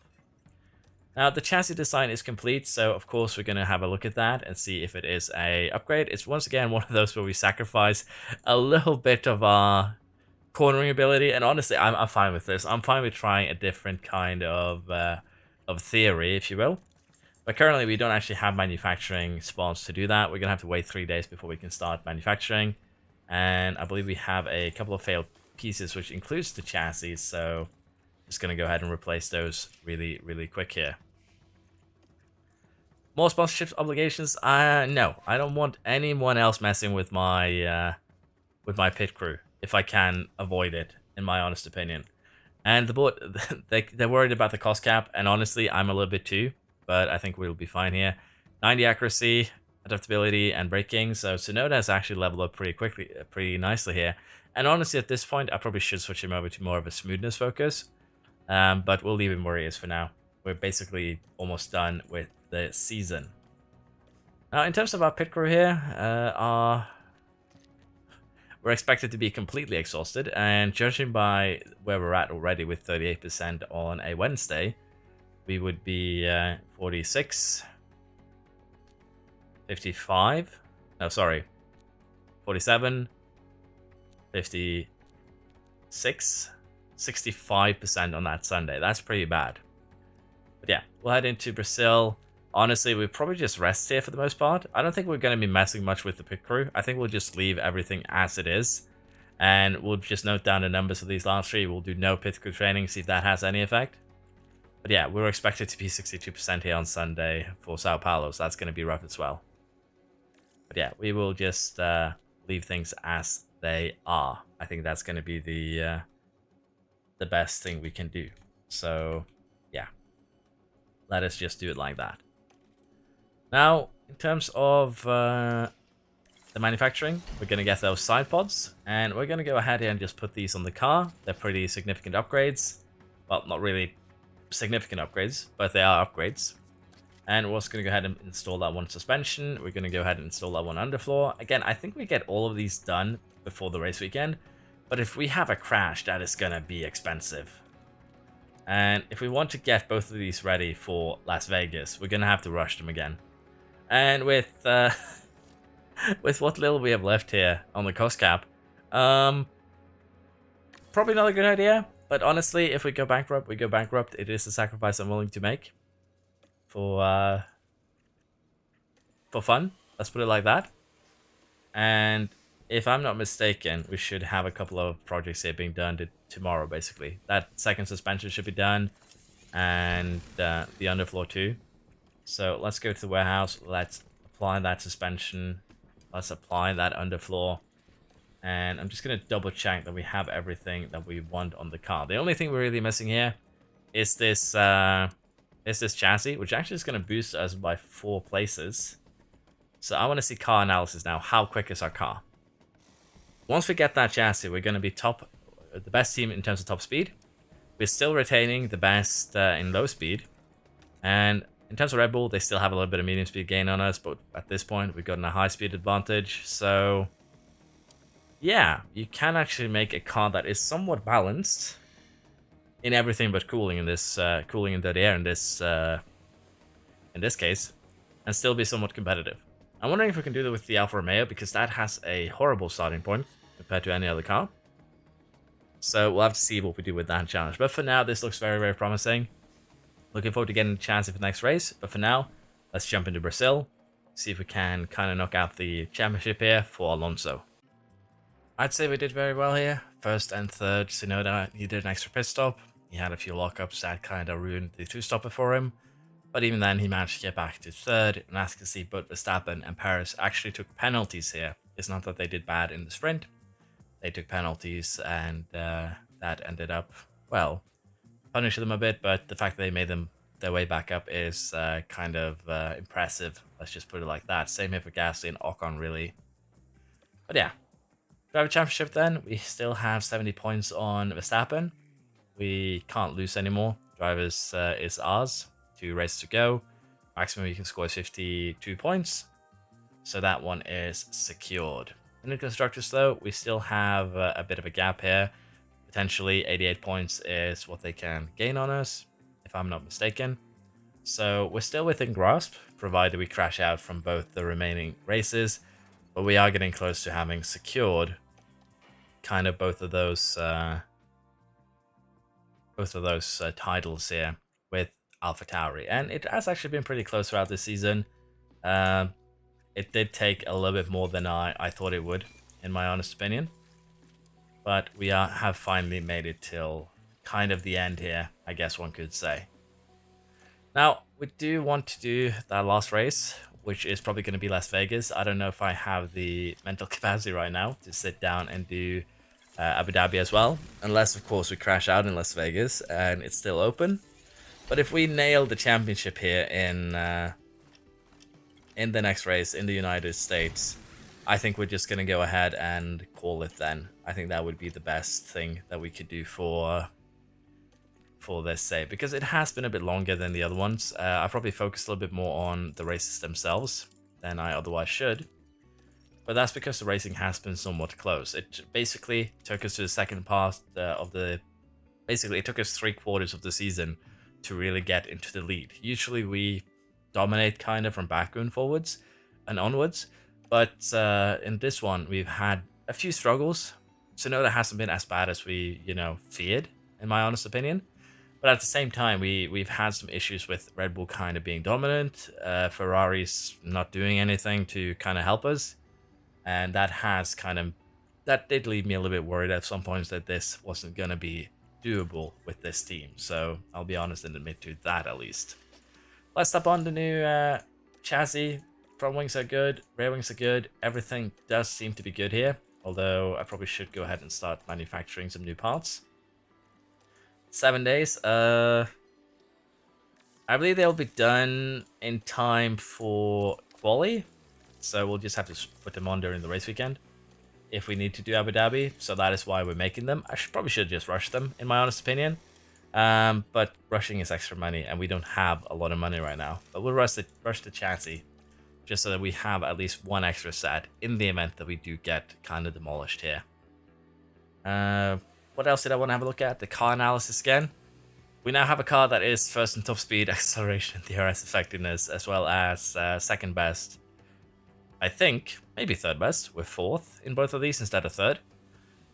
Now the chassis design is complete, so of course we're going to have a look at that and see if it is a upgrade. It's once again one of those where we sacrifice a little bit of our cornering ability, and honestly, I'm fine with this. I'm fine with trying a different kind of theory, if you will. But currently, we don't actually have manufacturing spots to do that. We're gonna have to wait 3 days before we can start manufacturing, and I believe we have a couple of failed pieces, which includes the chassis. So, just gonna go ahead and replace those really, really quick here. More sponsorships obligations? No, I don't want anyone else messing with my pit crew if I can avoid it, in my honest opinion. And the board, they're worried about the cost cap, and honestly, I'm a little bit too, but I think we'll be fine here. 90 accuracy, adaptability, and braking, so Tsunoda has actually leveled up pretty nicely here. And honestly, at this point, I probably should switch him over to more of a smoothness focus, but we'll leave him where he is for now. We're basically almost done with the season. Now, in terms of our pit crew here, we're expected to be completely exhausted, and judging by where we're at already with 38% on a Wednesday, we would be 46, 55, no, sorry, 47, 56, 65% on that Sunday. That's pretty bad. But yeah, we'll head into Brazil. Honestly, we'll probably just rest here for the most part. I don't think we're going to be messing much with the pit crew. I think we'll just leave everything as it is. And we'll just note down the numbers for these last 3. We'll do no pit crew training, see if that has any effect. But yeah, we're expected to be 62% here on Sunday for Sao Paulo, so that's going to be rough as well. But yeah, we will just leave things as they are. I think that's going to be the best thing we can do. So yeah, let us just do it like that. Now, in terms of the manufacturing, we're going to get those side pods, and we're going to go ahead here and just put these on the car. They're pretty significant upgrades. Well, not really significant upgrades, but they are upgrades. And we're also going to go ahead and install that one suspension. We're going to go ahead and install that one underfloor. Again, I think we get all of these done before the race weekend, but if we have a crash, that is going to be expensive. And if we want to get both of these ready for Las Vegas, we're going to have to rush them again. And with with what little we have left here on the cost cap, probably not a good idea. But honestly, if we go bankrupt, we go bankrupt. It is a sacrifice I'm willing to make for fun. Let's put it like that. And if I'm not mistaken, we should have a couple of projects here being done tomorrow, basically. That second suspension should be done, and the underfloor too. So let's go to the warehouse. Let's apply that suspension. Let's apply that underfloor. And I'm just going to double check that we have everything that we want on the car. The only thing we're really missing here is this chassis, which actually is going to boost us by 4 places. So I want to see car analysis now. How quick is our car? Once we get that chassis, we're going to be the best team in terms of top speed. We're still retaining the best in low speed. And in terms of Red Bull, they still have a little bit of medium speed gain on us, but at this point, we've gotten a high speed advantage. So yeah, you can actually make a car that is somewhat balanced in everything but cooling in this cooling and dirty air in this case, and still be somewhat competitive. I'm wondering if we can do that with the Alfa Romeo, because that has a horrible starting point compared to any other car. So we'll have to see what we do with that challenge. But for now, this looks very, very promising. Looking forward to getting a chance at the next race. But for now, let's jump into Brazil. See if we can kind of knock out the championship here for Alonso. I'd say we did very well here. First and third, Tsunoda, he did an extra pit stop. He had a few lockups that kind of ruined the 2-stopper for him. But even then, he managed to get back to third. And as you can see, both Verstappen and Paris actually took penalties here. It's not that they did bad in the sprint. they took penalties, and that ended up, well, punishing them a bit, but the fact that they made them their way back up is kind of impressive. Let's just put it like that. Same here for Gasly and Ocon, really. But yeah, Driver Championship then, we still have 70 points on Verstappen. We can't lose anymore. Drivers is ours. 2 races to go. Maximum you can score is 52 points. So that one is secured. In the Constructors though, we still have a bit of a gap here. Potentially 88 points is what they can gain on us, if I'm not mistaken. So we're still within grasp, provided we crash out from both the remaining races. But we are getting close to having secured kind of both of those titles here with Alpha Tauri. And it has actually been pretty close throughout this season. It did take a little bit more than I thought it would, in my honest opinion. But we have finally made it till kind of the end here, I guess one could say. Now, we do want to do that last race, which is probably going to be Las Vegas. I don't know if I have the mental capacity right now to sit down and do Abu Dhabi as well. Unless, of course, we crash out in Las Vegas and it's still open. But if we nail the championship here in the next race in the United States, I think we're just going to go ahead and call it then. I think that would be the best thing that we could do for this save, because it has been a bit longer than the other ones. I probably focused a little bit more on the races themselves than I otherwise should. But that's because the racing has been somewhat close. It basically took us to the second part of the... Basically, it took us 3/4 of the season to really get into the lead. Usually we dominate kind of from back and forwards and onwards. But in this one, we've had a few struggles. Tsunoda hasn't been as bad as we, feared, in my honest opinion. But at the same time, we've had some issues with Red Bull kind of being dominant. Ferrari's not doing anything to kind of help us. And that did leave me a little bit worried at some points that this wasn't going to be doable with this team. So I'll be honest and admit to that at least. Let's step on the new chassis. Front wings are good, rear wings are good. Everything does seem to be good here. Although I probably should go ahead and start manufacturing some new parts. 7 days. I believe they'll be done in time for quali. So we'll just have to put them on during the race weekend if we need to do Abu Dhabi. So that is why we're making them. I probably should just rush them, in my honest opinion. But rushing is extra money, and we don't have a lot of money right now. But we'll rush the chassis, just so that we have at least one extra set in the event that we do get kind of demolished here. What else did I want to have a look at? The car analysis again. We now have a car that is first in top speed, acceleration, and DRS effectiveness, as well as second best. I think, maybe third best. We're fourth in both of these instead of third.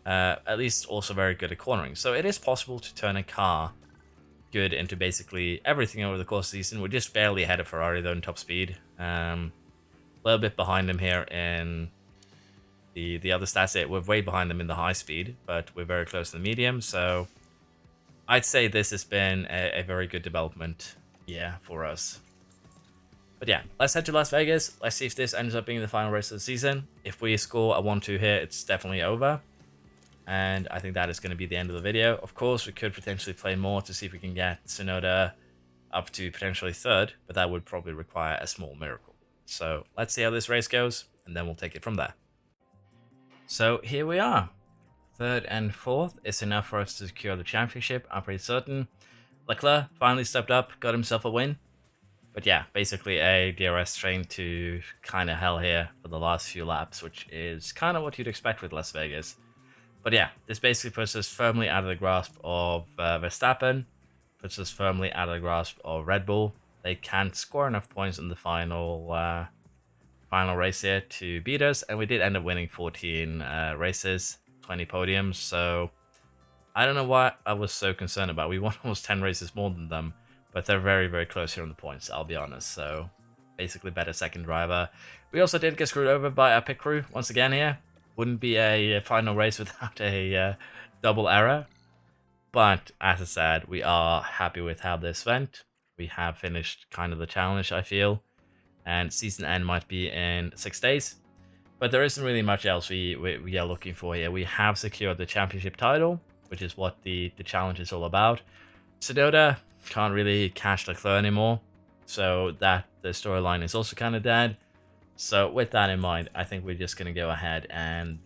At least also very good at cornering. So it is possible to turn a car good into basically everything over the course of the season. We're just barely ahead of Ferrari though in top speed. A little bit behind them here in the other stats. We're way behind them in the high speed, but we're very close to the medium. So I'd say this has been a very good development for us. But yeah, let's head to Las Vegas. Let's see if this ends up being the final race of the season. If we score a 1-2 here, it's definitely over. And I think that is going to be the end of the video. Of course, we could potentially play more to see if we can get Tsunoda up to potentially third, but that would probably require a small miracle. So let's see how this race goes, and then we'll take it from there. So here we are. Third and fourth is enough for us to secure the championship, I'm pretty certain. Leclerc finally stepped up, got himself a win. But yeah, basically a DRS train to kind of hell here for the last few laps, which is kind of what you'd expect with Las Vegas. But yeah, this basically puts us firmly out of the grasp of Verstappen, puts us firmly out of the grasp of Red Bull. They can't score enough points in the final race here to beat us, and we did end up winning 14 races, 20 podiums. So I don't know what I was so concerned about. We won almost 10 races more than them. But they're very, very close here on the points, I'll be honest. So, basically better second driver. We also did get screwed over by our pit crew once again here. Wouldn't be a final race without a double error. But, as I said, we are happy with how this went. We have finished kind of the challenge, I feel. And season end might be in 6 days. But there isn't really much else we are looking for here. We have secured the championship title, which is what the challenge is all about. Tsunoda can't really catch Leclerc anymore, so that the storyline is also kind of dead. So with that in mind, I think we're just going to go ahead and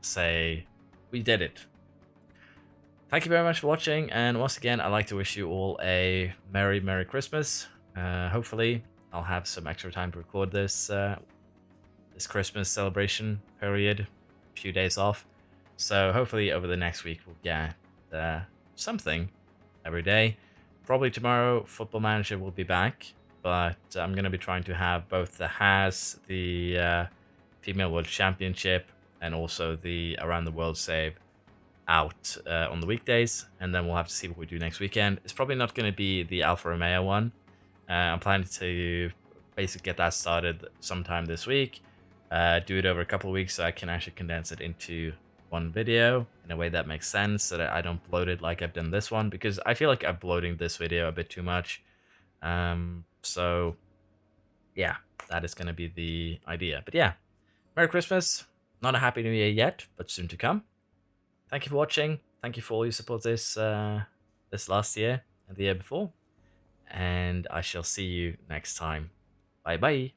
say we did it. Thank you very much for watching, and once again, I'd like to wish you all a Merry Christmas. Hopefully, I'll have some extra time to record this this Christmas celebration period, a few days off. So hopefully over the next week we'll get something every day. Probably tomorrow Football Manager will be back, but I'm going to be trying to have both the Haas, the Female World Championship, and also the Around the World save out on the weekdays, and then we'll have to see what we do next weekend. It's probably not going to be the Alfa Romeo one. I'm planning to basically get that started sometime this week. Do it over a couple of weeks so I can actually condense it into one video in a way that makes sense, so that I don't bloat it like I've done this one, because I feel like I'm bloating this video a bit too much. So yeah, that is going to be the idea. But yeah, Merry Christmas. Not a Happy New Year yet, but soon to come. Thank you for watching. Thank you for all your support this this last year and the year before. And I shall see you next time. Bye bye.